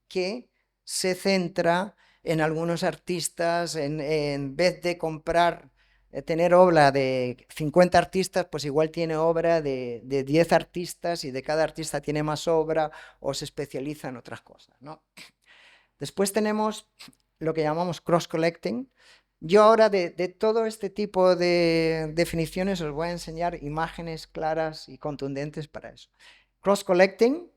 que se centra en algunos artistas, en vez de comprar, tener obra de 50 artistas, pues igual tiene obra de 10 artistas y de cada artista tiene más obra o se especializa en otras cosas, ¿no? Después tenemos lo que llamamos cross-collecting. Yo ahora de todo este tipo de definiciones os voy a enseñar imágenes claras y contundentes para eso. Cross-collecting,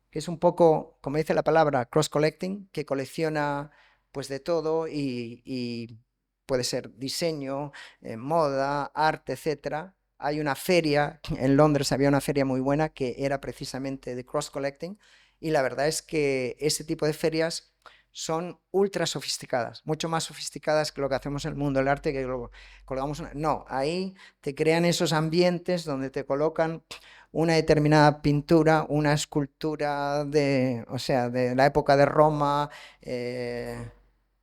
que es un poco, como dice la palabra, cross-collecting, que colecciona pues de todo y puede ser diseño, moda, arte, etc. Hay una feria, en Londres había una feria muy buena que era precisamente de cross-collecting y la verdad es que ese tipo de ferias son ultra sofisticadas, mucho más sofisticadas que lo que hacemos en el mundo del arte, que colgamos una... No, ahí te crean esos ambientes donde te colocan una determinada pintura, una escultura de, o sea, de la época de Roma,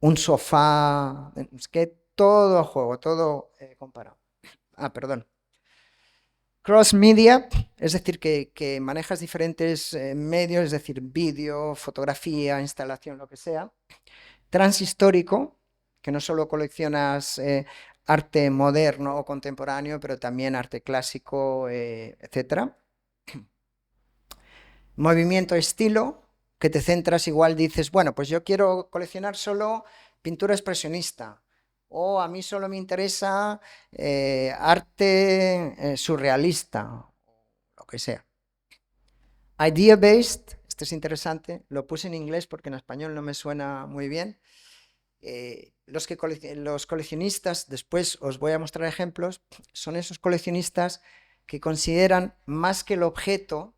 un sofá, es que todo a juego, todo comparado. Ah, perdón. Cross media, es decir, que manejas diferentes medios, es decir, vídeo, fotografía, instalación, lo que sea. Transhistórico, que no solo coleccionas arte moderno o contemporáneo, pero también arte clásico, etc. Movimiento estilo, que te centras igual, dices, bueno, pues yo quiero coleccionar solo pintura expresionista, o a mí solo me interesa arte surrealista, lo que sea. Idea-based, este es interesante, lo puse en inglés porque en español no me suena muy bien. Los coleccionistas, después os voy a mostrar ejemplos, son esos coleccionistas que consideran más que el objeto,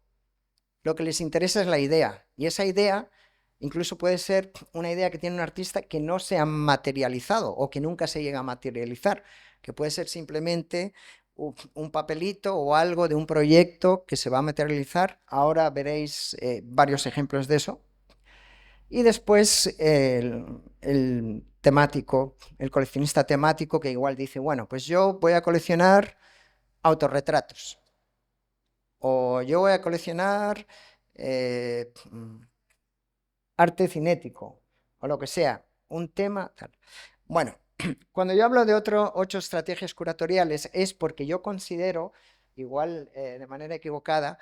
lo que les interesa es la idea. Y esa idea incluso puede ser una idea que tiene un artista que no se ha materializado o que nunca se llega a materializar, que puede ser simplemente un papelito o algo de un proyecto que se va a materializar. Ahora veréis varios ejemplos de eso. Y después el temático, el coleccionista temático que igual dice, bueno, pues yo voy a coleccionar autorretratos. O yo voy a coleccionar arte cinético, o lo que sea, un tema tal. Bueno, cuando yo hablo de 8 estrategias curatoriales es porque yo considero, igual de manera equivocada,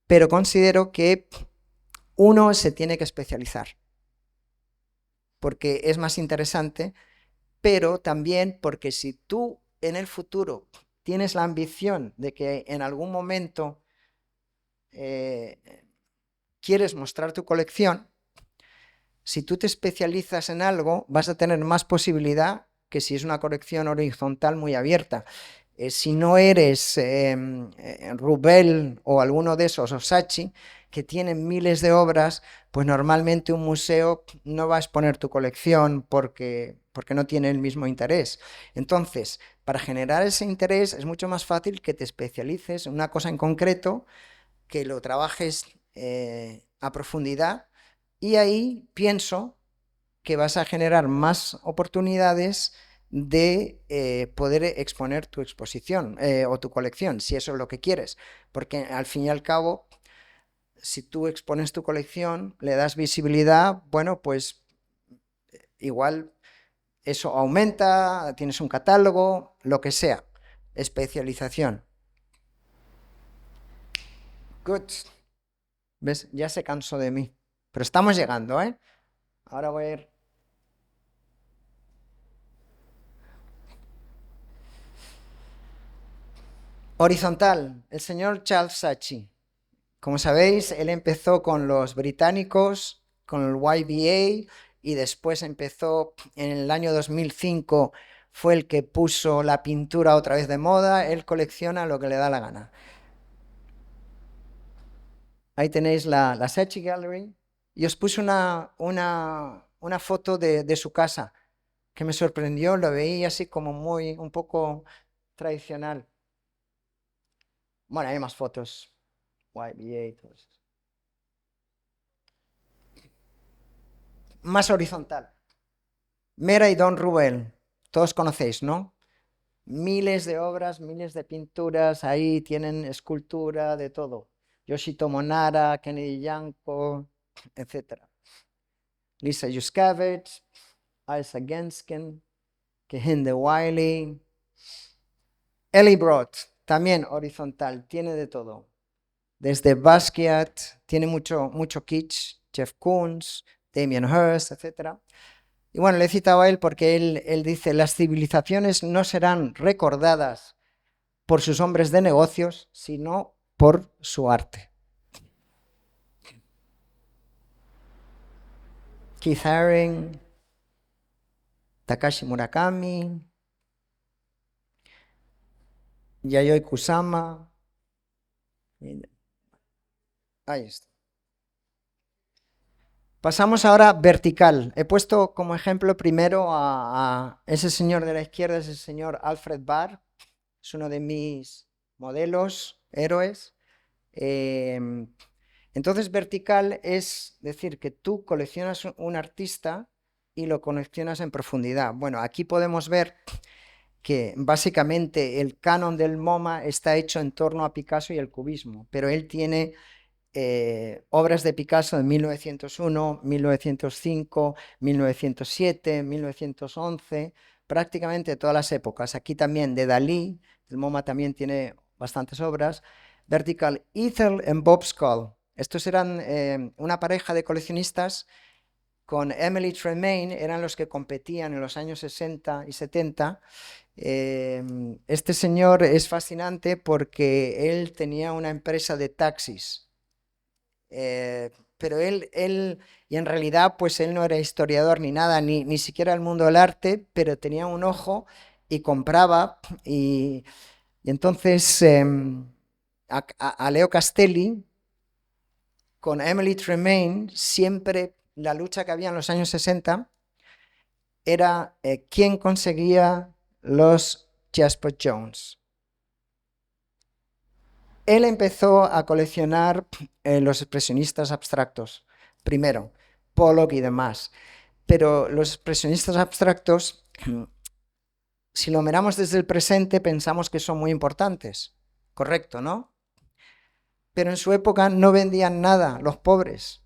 pero considero que uno se tiene que especializar, porque es más interesante, pero también porque si tú en el futuro tienes la ambición de que en algún momento quieres mostrar tu colección, si tú te especializas en algo, vas a tener más posibilidad que si es una colección horizontal muy abierta. Si no eres Rubel o alguno de esos, o Saatchi, que tienen miles de obras, pues normalmente un museo no va a exponer tu colección porque no tiene el mismo interés. Entonces, para generar ese interés es mucho más fácil que te especialices en una cosa en concreto, que lo trabajes a profundidad, y ahí pienso que vas a generar más oportunidades de poder exponer tu exposición o tu colección, si eso es lo que quieres. Porque al fin y al cabo, si tú expones tu colección, le das visibilidad, bueno, pues igual eso aumenta, tienes un catálogo, lo que sea. Especialización. Good. ¿Ves? Ya se cansó de mí. Pero estamos llegando, ¿eh? Ahora voy a ir. Horizontal. El señor Charles Saatchi. Como sabéis, él empezó con los británicos, con el YBA, y después empezó en el año 2005, fue el que puso la pintura otra vez de moda. Él colecciona lo que le da la gana. Ahí tenéis la Saatchi Gallery. Y os puse una foto de su casa, que me sorprendió, lo veía así como muy, un poco tradicional. Bueno, hay más fotos. YBA y todo eso. Más horizontal. Mera y Don Rubel, todos conocéis, ¿no? Miles de obras, miles de pinturas, ahí tienen escultura de todo. Yoshitomo Nara, Kennedy Yanko, etc. Lisa Yuskavich, Elsa Gensken, Kehinde Wiley. Ellie Broad, también horizontal, tiene de todo. Desde Basquiat, tiene mucho kitsch, Jeff Koons, Damien Hirst, etc. Y bueno, le he citado a él porque él dice, las civilizaciones no serán recordadas por sus hombres de negocios, sino por su arte. Keith Haring, Takashi Murakami, Yayoi Kusama. Ahí está. Pasamos ahora vertical. He puesto como ejemplo primero a ese señor de la izquierda, es el señor Alfred Barr. Es uno de mis modelos, héroes. Entonces, vertical es decir que tú coleccionas un artista y lo coleccionas en profundidad. Bueno, aquí podemos ver que básicamente el canon del MoMA está hecho en torno a Picasso y el cubismo, pero él tiene obras de Picasso de 1901, 1905, 1907, 1911, prácticamente todas las épocas. Aquí también de Dalí, el MoMA también tiene bastantes obras. Vertical, Ethel and Bob Skull. Estos eran una pareja de coleccionistas con Emily Tremaine, eran los que competían en los años 60 y 70. Este señor es fascinante porque él tenía una empresa de taxis. Pero y en realidad, pues él no era historiador ni nada, ni siquiera el mundo del arte, pero tenía un ojo y compraba. Y entonces a Leo Castelli, con Emily Tremaine, siempre la lucha que había en los años 60 era quién conseguía los Jasper Jones. Él empezó a coleccionar los expresionistas abstractos, primero, Pollock y demás. Pero los expresionistas abstractos, si lo miramos desde el presente, pensamos que son muy importantes. Correcto, ¿no? Pero en su época no vendían nada, los pobres.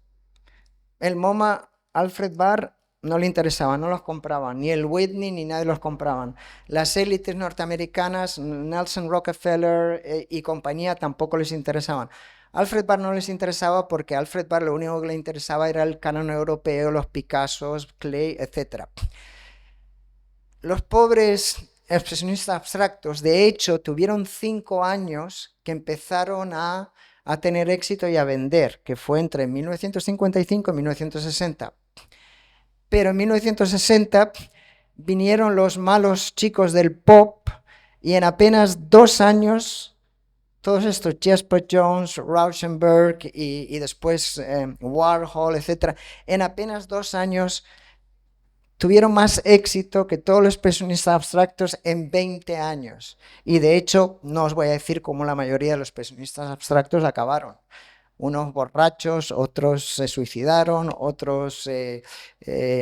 El MoMA, Alfred Barr, no le interesaba, no los compraban, ni el Whitney ni nadie los compraban. Las élites norteamericanas, Nelson Rockefeller y compañía, tampoco les interesaban. Alfred Barr no les interesaba porque a Alfred Barr lo único que le interesaba era el canon europeo, los Picassos, Klee, etc. Los pobres expresionistas abstractos, de hecho, tuvieron 5 años que empezaron a tener éxito y a vender, que fue entre 1955 y 1960. Pero en 1960 vinieron los malos chicos del pop y en apenas 2 años, todos estos Jasper Jones, Rauschenberg y después Warhol, etc., en apenas 2 años tuvieron más éxito que todos los expresionistas abstractos en 20 años. Y de hecho, no os voy a decir cómo la mayoría de los expresionistas abstractos acabaron. Unos borrachos, otros se suicidaron, otros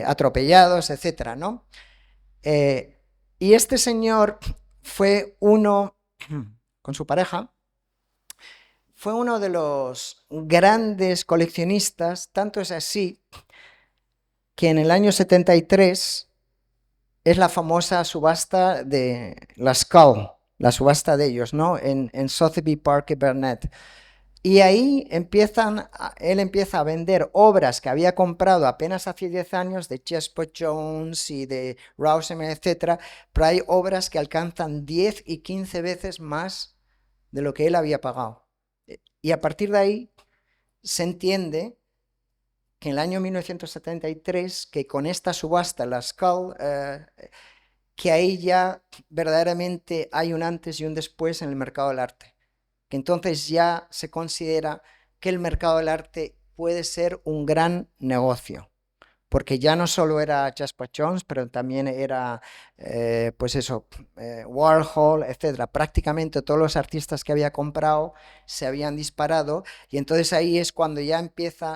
atropellados, etc., ¿no? Y este señor fue uno, con su pareja, fue uno de los grandes coleccionistas, tanto es así que en el año 73 es la famosa subasta de la Skull, la subasta de ellos, ¿no? En Sotheby Park y Burnett. Y ahí él empieza a vender obras que había comprado apenas hace 10 años de Jasper Jones y de Rauschenberg, etc. Pero hay obras que alcanzan 10 y 15 veces más de lo que él había pagado. Y a partir de ahí se entiende que en el año 1973, que con esta subasta, la Skull, que ahí ya verdaderamente hay un antes y un después en el mercado del arte. Que entonces ya se considera que el mercado del arte puede ser un gran negocio. Porque ya no solo era Jasper Jones, pero también era, Warhol, etc. Prácticamente todos los artistas que había comprado se habían disparado y entonces ahí es cuando ya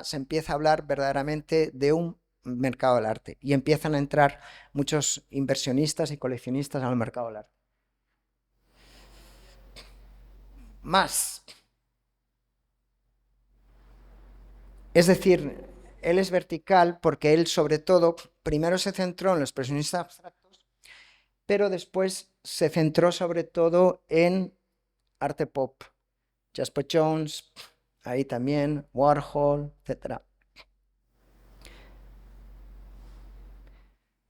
se empieza a hablar verdaderamente de un mercado del arte y empiezan a entrar muchos inversionistas y coleccionistas al mercado del arte. Más. Es decir, él es vertical porque él sobre todo primero se centró en los expresionistas abstractos, pero después se centró sobre todo en arte pop. Jasper Jones, ahí también, Warhol, etc.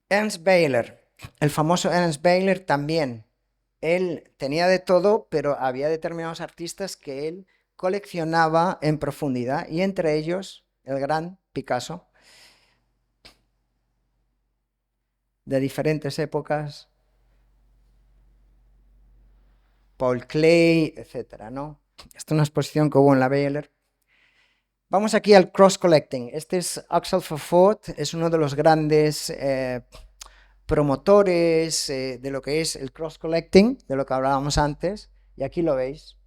Ernst Beyeler, el famoso Ernst Beyeler también. Él tenía de todo, pero había determinados artistas que él coleccionaba en profundidad, y entre ellos el gran Picasso, de diferentes épocas, Paul Klee, etc., ¿no? Esta es una exposición que hubo en la Beyeler. Vamos aquí al cross-collecting. Este es Axel Vervoort, es uno de los grandes promotores de lo que es el cross-collecting, de lo que hablábamos antes, y aquí lo veis.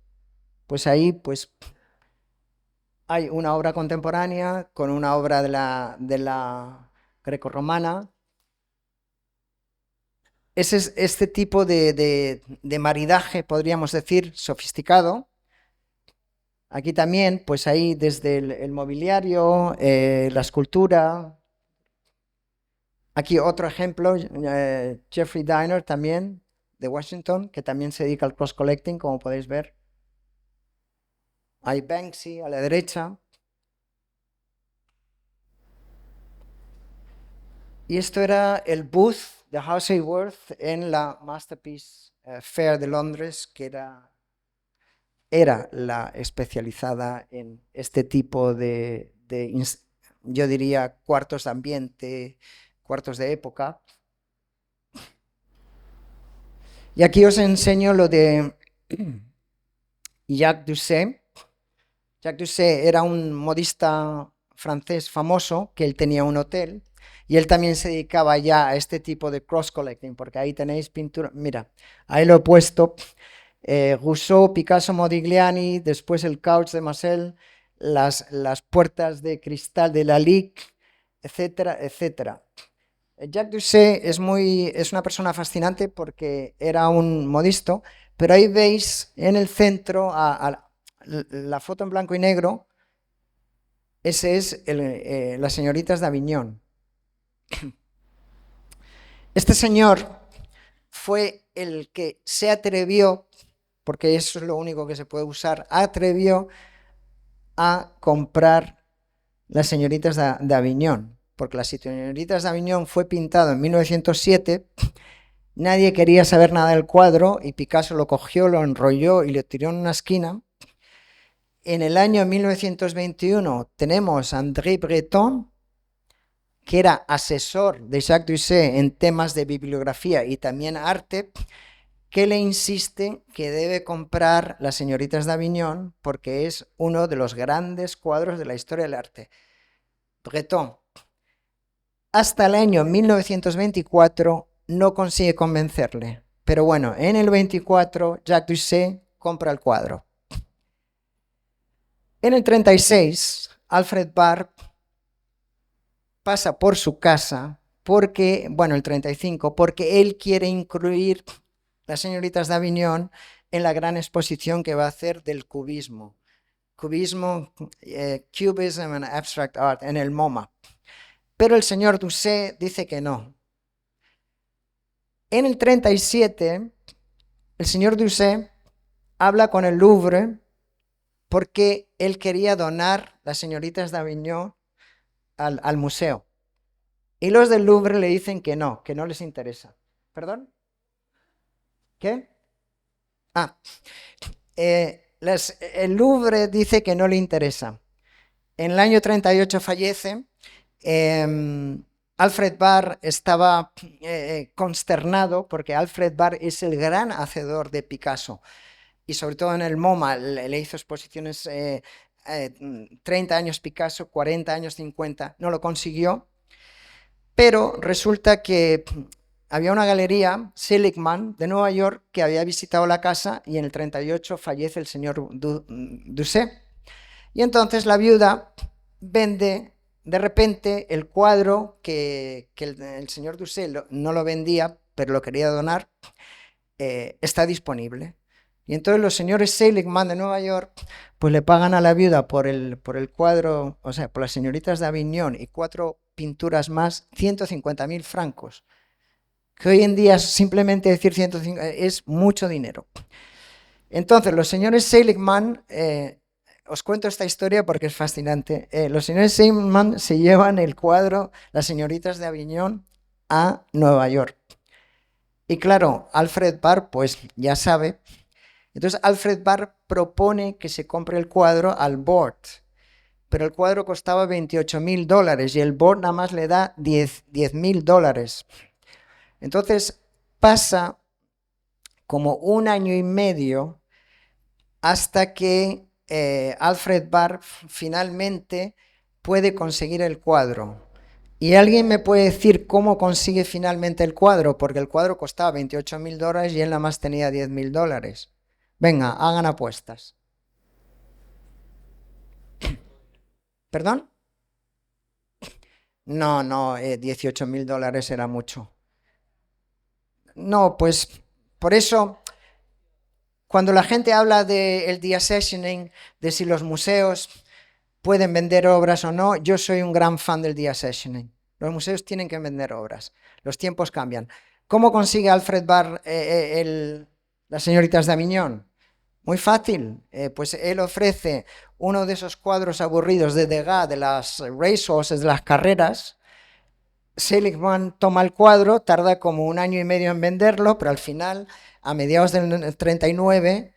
Pues ahí hay una obra contemporánea con una obra de la grecorromana. Ese es este tipo de maridaje, podríamos decir, sofisticado. Aquí también, pues ahí desde el mobiliario, la escultura. Aquí otro ejemplo, Jeffrey Diner también, de Washington, que también se dedica al cross-collecting, como podéis ver. Hay Banksy a la derecha. Y esto era el booth de Halsey Worth en la Masterpiece Fair de Londres, que era la especializada en este tipo yo diría, cuartos de ambiente, cuartos de época. Y aquí os enseño lo de Jacques Doucet. Jacques Doucet era un modista francés famoso, que él tenía un hotel, y él también se dedicaba ya a este tipo de cross-collecting, porque ahí tenéis pintura, mira, ahí lo he puesto, Rousseau, Picasso, Modigliani, después el couch de Marcel, las puertas de cristal de Lalique, etcétera, etcétera. Jacques Doucet es una persona fascinante porque era un modisto, pero ahí veis en el centro la foto en blanco y negro, ese es las señoritas de Aviñón. Este señor fue el que se atrevió, porque eso es lo único que se puede usar, atrevió a comprar las señoritas de Aviñón, porque las señoritas de Aviñón fue pintado en 1907, nadie quería saber nada del cuadro y Picasso lo cogió, lo enrolló y lo tiró en una esquina. En el año 1921 tenemos a André Breton, que era asesor de Jacques Doucet en temas de bibliografía y también arte, que le insiste que debe comprar Las señoritas de Aviñón porque es uno de los grandes cuadros de la historia del arte. Breton, hasta el año 1924, no consigue convencerle. Pero bueno, en el 24, Jacques Doucet compra el cuadro. En el 36, Alfred Barr pasa por su casa porque, bueno, el 35, porque él quiere incluir Las señoritas de Aviñón en la gran exposición que va a hacer del cubismo. Cubismo, Cubism and Abstract Art, en el MoMA. Pero el señor Doucet dice que no. En el 37, el señor Doucet habla con el Louvre porque él quería donar Las señoritas de Aviñón al museo. Y los del Louvre le dicen que no les interesa. ¿Perdón? ¿Qué? Ah, el Louvre dice que no le interesa. En el año 38 fallece. Alfred Barr estaba consternado porque Alfred Barr es el gran hacedor de Picasso y sobre todo en el MoMA le hizo exposiciones 30 años Picasso, 40 años, 50, no lo consiguió, pero resulta que había una galería, Seligman, de Nueva York, que había visitado la casa y en el 38 fallece el señor Doucet. Y entonces la viuda vende de repente el cuadro que el señor Doucet no lo vendía, pero lo quería donar, está disponible. Y entonces los señores Seligman de Nueva York pues le pagan a la viuda por el cuadro, o sea, por Las señoritas de Aviñón y 4 pinturas más, 150.000 francos. Que hoy en día simplemente decir 150 es mucho dinero. Entonces los señores Seligman, os cuento esta historia porque es fascinante, los señores Seligman se llevan el cuadro Las señoritas de Aviñón a Nueva York. Y claro, Alfred Barr pues ya sabe. Entonces Alfred Barr propone que se compre el cuadro al board, pero el cuadro costaba $28.000 y el board nada más le da $10.000. Entonces pasa como 1 año y medio hasta que Alfred Barr finalmente puede conseguir el cuadro. ¿Y alguien me puede decir cómo consigue finalmente el cuadro? Porque el cuadro costaba $28.000 y él nada más tenía $10.000. Venga, hagan apuestas. ¿Perdón? No, $18.000 era mucho. No, pues por eso, cuando la gente habla del deaccessioning, de si los museos pueden vender obras o no, yo soy un gran fan del deaccessioning. Los museos tienen que vender obras. Los tiempos cambian. ¿Cómo consigue Alfred Barr Las señoritas de Aviñón? Muy fácil, pues él ofrece uno de esos cuadros aburridos de Degas, de las racehorses, de las carreras. Seligman toma el cuadro, tarda como 1 año y medio en venderlo, pero al final, a mediados del 39,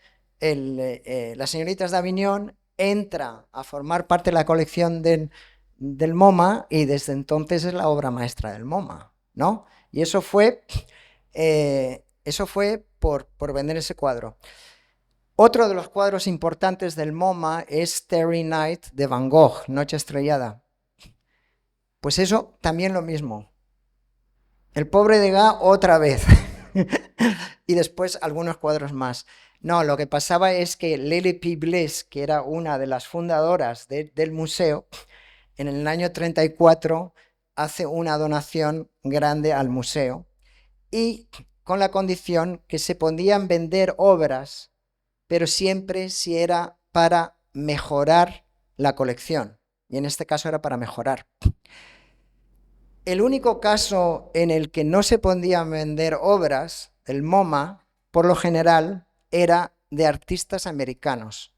Las señoritas de Aviñón entra a formar parte de la colección del MoMA y desde entonces es la obra maestra del MoMA, ¿no? Y eso fue por vender ese cuadro. Otro de los cuadros importantes del MoMA es Starry Night de Van Gogh, Noche estrellada. Pues eso también lo mismo. El pobre Degas otra vez. Y después algunos cuadros más. No, lo que pasaba es que Lely P. Bliss, que era una de las fundadoras del museo, en el año 34 hace una donación grande al museo y con la condición que se podían vender obras, pero siempre si era para mejorar la colección. Y en este caso era para mejorar. El único caso en el que no se podían vender obras, el MoMA, por lo general, era de artistas americanos.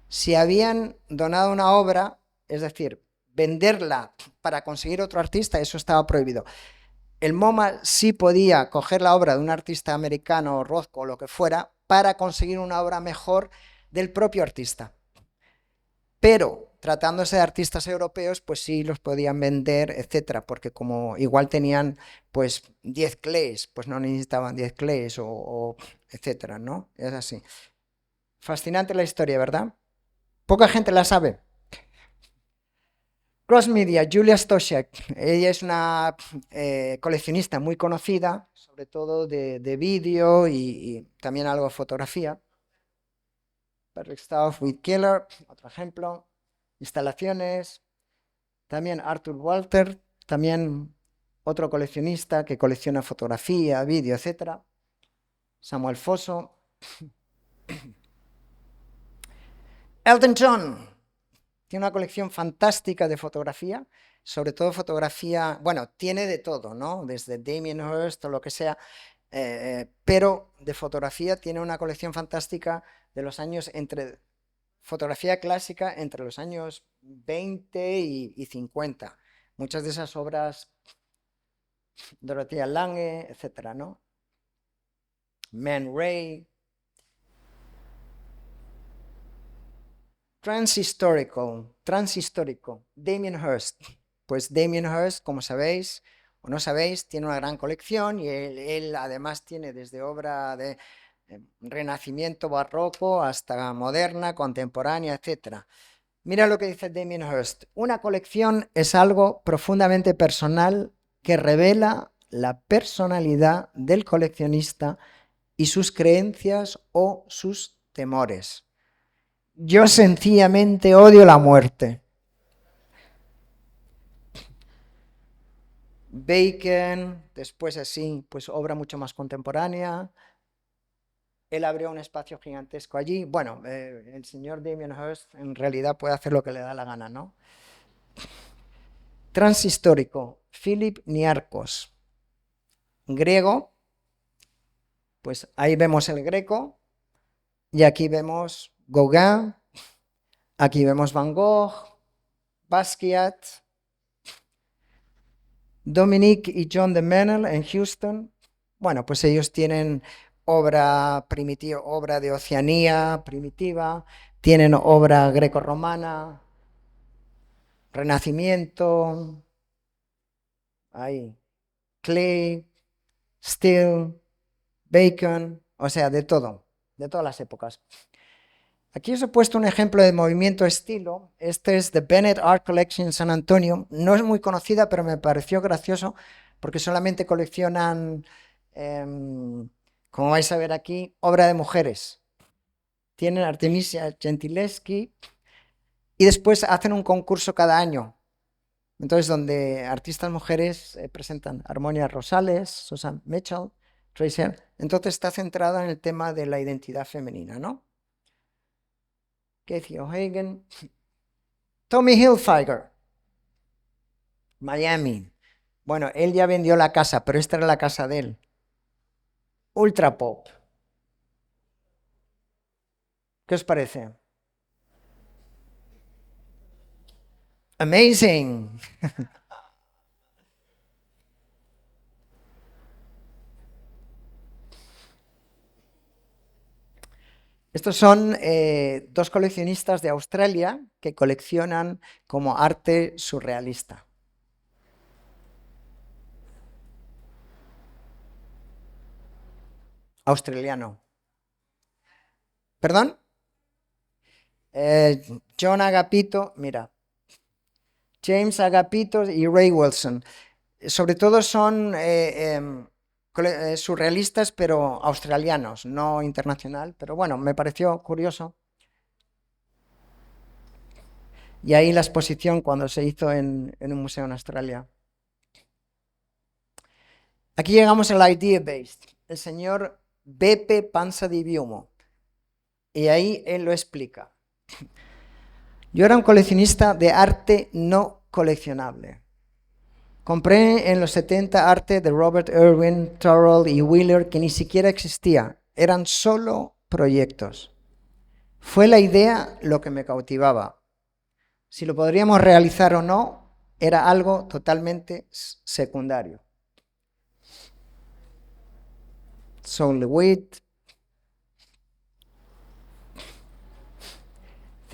Si habían donado una obra, es decir, venderla para conseguir otro artista, eso estaba prohibido. El MoMA sí podía coger la obra de un artista americano, Rothko o lo que fuera, para conseguir una obra mejor del propio artista. pero tratándose de artistas europeos, pues sí los podían vender, etcétera, porque como igual tenían pues 10 clays, pues no necesitaban 10 clays o etcétera, ¿no? Es así. Fascinante la historia, ¿verdad? Poca gente la sabe. Cross Media, Julia Stoshak. Ella es una coleccionista muy conocida, sobre todo de vídeo y también algo de fotografía. Perfect Stuff with Killer, otro ejemplo. Instalaciones. También Arthur Walter, también otro coleccionista que colecciona fotografía, vídeo, etc. Samuel Foso. Elton John tiene una colección fantástica de fotografía, sobre todo fotografía, bueno, tiene de todo, ¿no? Desde Damien Hirst o lo que sea, pero de fotografía tiene una colección fantástica de los años entre, fotografía clásica entre los años 20 y 50. Muchas de esas obras, Dorothea Lange, etcétera, ¿no? Man Ray. Transhistórico, Damien Hirst. Pues Damien Hirst, como sabéis o no sabéis, tiene una gran colección y él además tiene desde obra de Renacimiento, barroco, hasta moderna, contemporánea, etc. Mira lo que dice Damien Hirst. Una colección es algo profundamente personal que revela la personalidad del coleccionista y sus creencias o sus temores. Yo sencillamente odio la muerte. Bacon, después así, pues obra mucho más contemporánea. Él abrió un espacio gigantesco allí. Bueno, el señor Damien Hirst en realidad puede hacer lo que le da la gana, ¿no? Transhistórico, Philip Niarchos. Griego, pues ahí vemos el Greco. Y aquí vemos Gauguin. Aquí vemos Van Gogh, Basquiat, Dominique y John de Menel en Houston. Bueno, pues ellos tienen obra primitiva, obra de Oceanía primitiva, tienen obra grecorromana, Renacimiento, ahí, Clay, Steele, Bacon, o sea, de todo, de todas las épocas. Aquí os he puesto un ejemplo de movimiento estilo. Este es The Bennett Art Collection en San Antonio. No es muy conocida, pero me pareció gracioso porque solamente coleccionan, como vais a ver aquí, obra de mujeres. Tienen Artemisia Gentileschi y después hacen un concurso cada año. Entonces, donde artistas mujeres presentan Harmonia Rosales, Susan Mitchell, Tracy. Entonces está centrada en el tema de la identidad femenina, ¿no? Kathy O'Hagan. Tommy Hilfiger, Miami. Bueno, él ya vendió la casa, pero esta era la casa de él. Ultra Pop. ¿Qué os parece? Amazing. Estos son dos coleccionistas de Australia que coleccionan como arte surrealista. Australiano. ¿Perdón? John Agapito, mira. James Agapito y Ray Wilson. Sobre todo son surrealistas, pero australianos, no internacional. Pero bueno, me pareció curioso. Y ahí la exposición cuando se hizo en un museo en Australia. Aquí llegamos al Idea Based. El señor Beppe Panza di Viumo. Y ahí él lo explica. Yo era un coleccionista de arte no coleccionable. Compré en los 70 arte de Robert Irwin, Turrell y Wheeler que ni siquiera existía. Eran solo proyectos. Fue la idea lo que me cautivaba. Si lo podríamos realizar o no, era algo totalmente secundario. Soul Lewitt,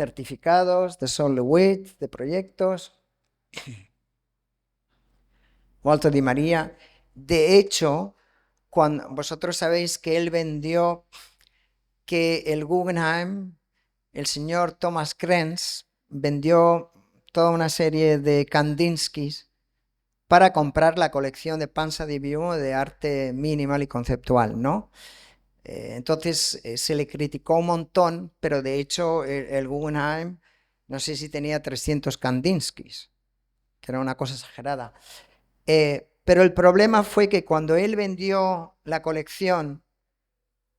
certificados de Sol Lewitt, de proyectos. Walter Di Maria. De hecho, cuando vosotros sabéis que él vendió, que el Guggenheim, el señor Thomas Krenz, vendió toda una serie de Kandinskis para comprar la colección de Panza di Piumo de arte minimal y conceptual, ¿no? Entonces se le criticó un montón, pero de hecho el Guggenheim, no sé si tenía 300 Kandinskis, que era una cosa exagerada. Pero el problema fue que cuando él vendió la colección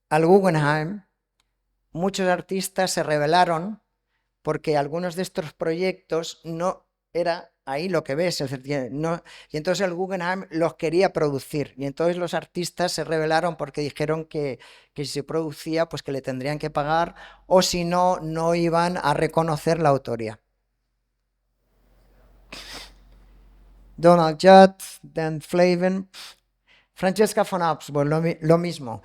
al Guggenheim, muchos artistas se rebelaron porque algunos de estos proyectos no era ahí lo que ves, no, y entonces el Guggenheim los quería producir, y entonces los artistas se rebelaron porque dijeron que si se producía, pues que le tendrían que pagar, o si no, no iban a reconocer la autoría. Donald Judd, Dan Flavin, Francesca von Habsburg, lo mismo.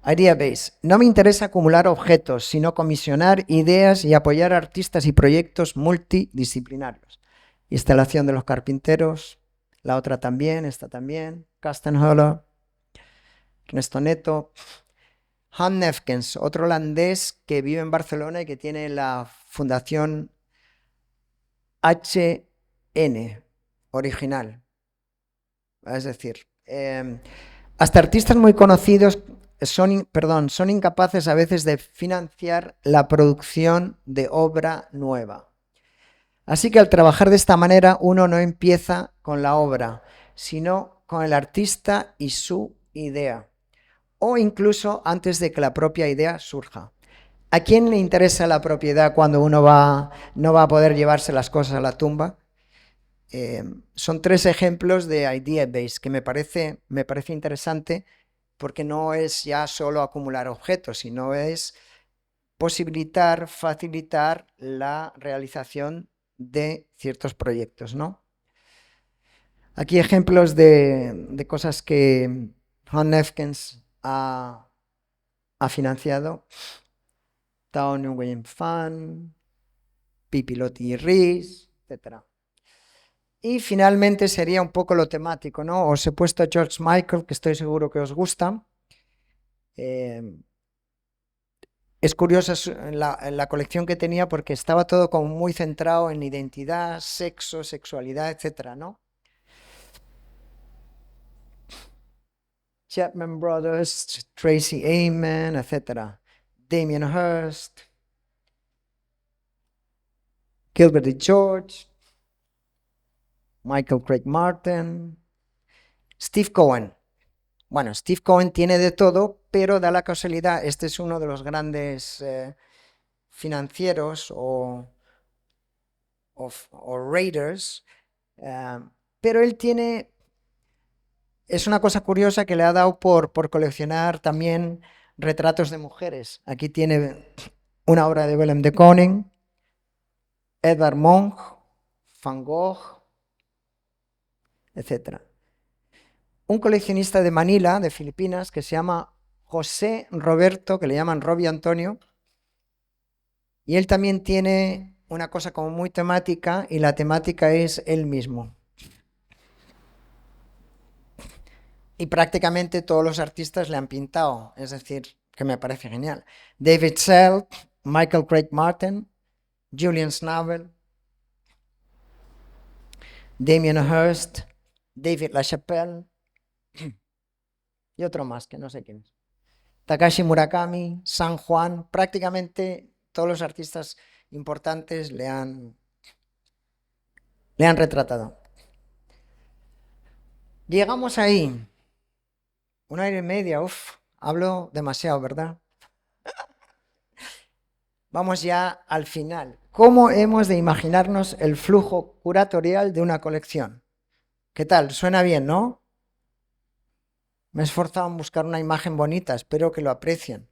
Idea Base. No me interesa acumular objetos, sino comisionar ideas y apoyar artistas y proyectos multidisciplinarios. Instalación de los carpinteros, la otra también, esta también, Castenholler, Ernesto Neto. Han Nefkens, otro holandés que vive en Barcelona y que tiene la fundación HN, original. Es decir, hasta artistas muy conocidos son incapaces a veces de financiar la producción de obra nueva. Así que al trabajar de esta manera uno no empieza con la obra, sino con el artista y su idea, o incluso antes de que la propia idea surja. ¿A quién le interesa la propiedad cuando uno no va a poder llevarse las cosas a la tumba? Son 3 ejemplos de Idea Base que me parece interesante, porque no es ya solo acumular objetos, sino es facilitar la realización de ciertos proyectos, ¿no? Aquí ejemplos de cosas que Hans Nefkens ha financiado. Town Nguyen Phan, Pipilotti y Rees, etc. Y finalmente sería un poco lo temático, ¿no? Os he puesto a George Michael, que estoy seguro que os gusta. Es curiosa la colección que tenía porque estaba todo como muy centrado en identidad, sexo, sexualidad, etc., ¿no? Chapman Brothers, Tracy Emin, etc. Damien Hirst, Gilbert y George, Michael Craig Martin, Steve Cohen. Bueno, Steve Cohen tiene de todo, pero da la casualidad, este es uno de los grandes financieros o raiders, pero él tiene, es una cosa curiosa que le ha dado por coleccionar también retratos de mujeres. Aquí tiene una obra de Willem de Kooning, Edvard Munch, Van Gogh, etc. Un coleccionista de Manila, de Filipinas, que se llama José Roberto, que le llaman Robbie Antonio, y él también tiene una cosa como muy temática, y la temática es él mismo. Y prácticamente todos los artistas le han pintado, es decir, que me parece genial. David Self, Michael Craig Martin, Julian Schnabel, Damien Hirst, David LaChapelle y otro más que no sé quién es. Takashi Murakami, San Juan, prácticamente todos los artistas importantes le han retratado. Llegamos ahí. 1 hora y media, hablo demasiado, ¿verdad? Vamos ya al final. ¿Cómo hemos de imaginarnos el flujo curatorial de una colección? ¿Qué tal? Suena bien, ¿no? Me he esforzado en buscar una imagen bonita, espero que lo aprecien.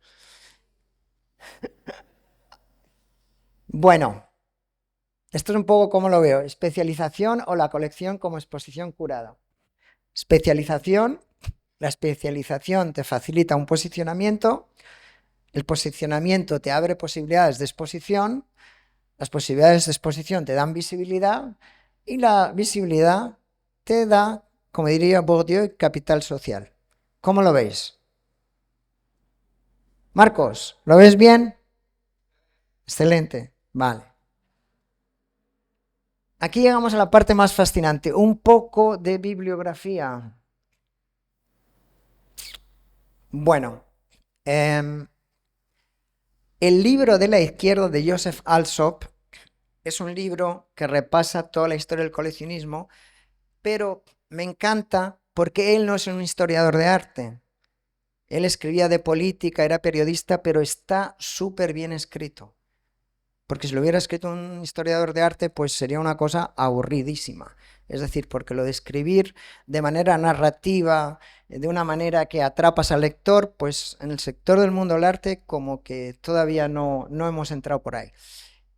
Bueno, esto es un poco como lo veo, especialización o la colección como exposición curada. Especialización, la especialización te facilita un posicionamiento, el posicionamiento te abre posibilidades de exposición, Las posibilidades de exposición te dan visibilidad y la visibilidad te da, como diría Bourdieu, capital social. ¿Cómo lo veis? Marcos, ¿lo ves bien? Excelente, vale. Aquí llegamos a la parte más fascinante, un poco de bibliografía. Bueno, el libro de la izquierda de Joseph Alsop es un libro que repasa toda la historia del coleccionismo, pero me encanta porque él no es un historiador de arte. Él escribía de política, era periodista, pero está súper bien escrito. Porque si lo hubiera escrito un historiador de arte, pues sería una cosa aburridísima. Es decir, porque lo de escribir de manera narrativa, de una manera que atrapas al lector, pues en el sector del mundo del arte como que todavía no hemos entrado por ahí.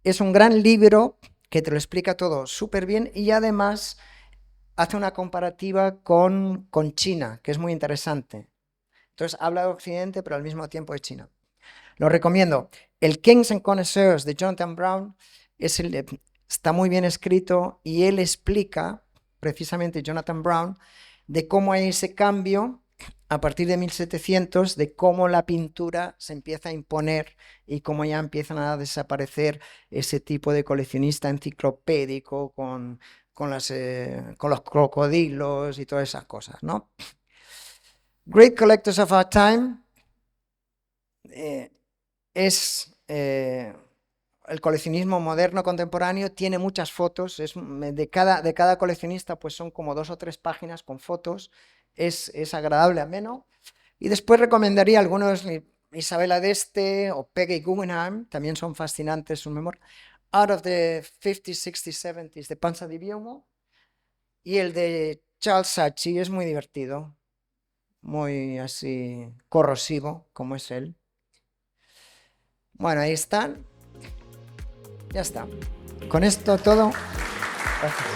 Es un gran libro que te lo explica todo súper bien y además hace una comparativa con China, que es muy interesante. Entonces habla de Occidente, pero al mismo tiempo de China. Lo recomiendo. El Kings and Connoisseurs de Jonathan Brown está muy bien escrito y él explica, precisamente Jonathan Brown, de cómo hay ese cambio a partir de 1700, de cómo la pintura se empieza a imponer y cómo ya empiezan a desaparecer ese tipo de coleccionista enciclopédico con los crocodilos y todas esas cosas, ¿no? Great Collectors of Our Time es el coleccionismo moderno contemporáneo, tiene muchas fotos, de cada coleccionista pues son como 2 o 3 páginas con fotos, es agradable, ameno. Y después recomendaría algunos, Isabella D'Este o Peggy Guggenheim, también son fascinantes sus memorias. Out of the 50s, 60s, 70s de Panza di Biomo, y el de Charles Saatchi es muy divertido, muy así corrosivo como es él. Bueno, ahí están. Ya está. Con esto todo. Gracias.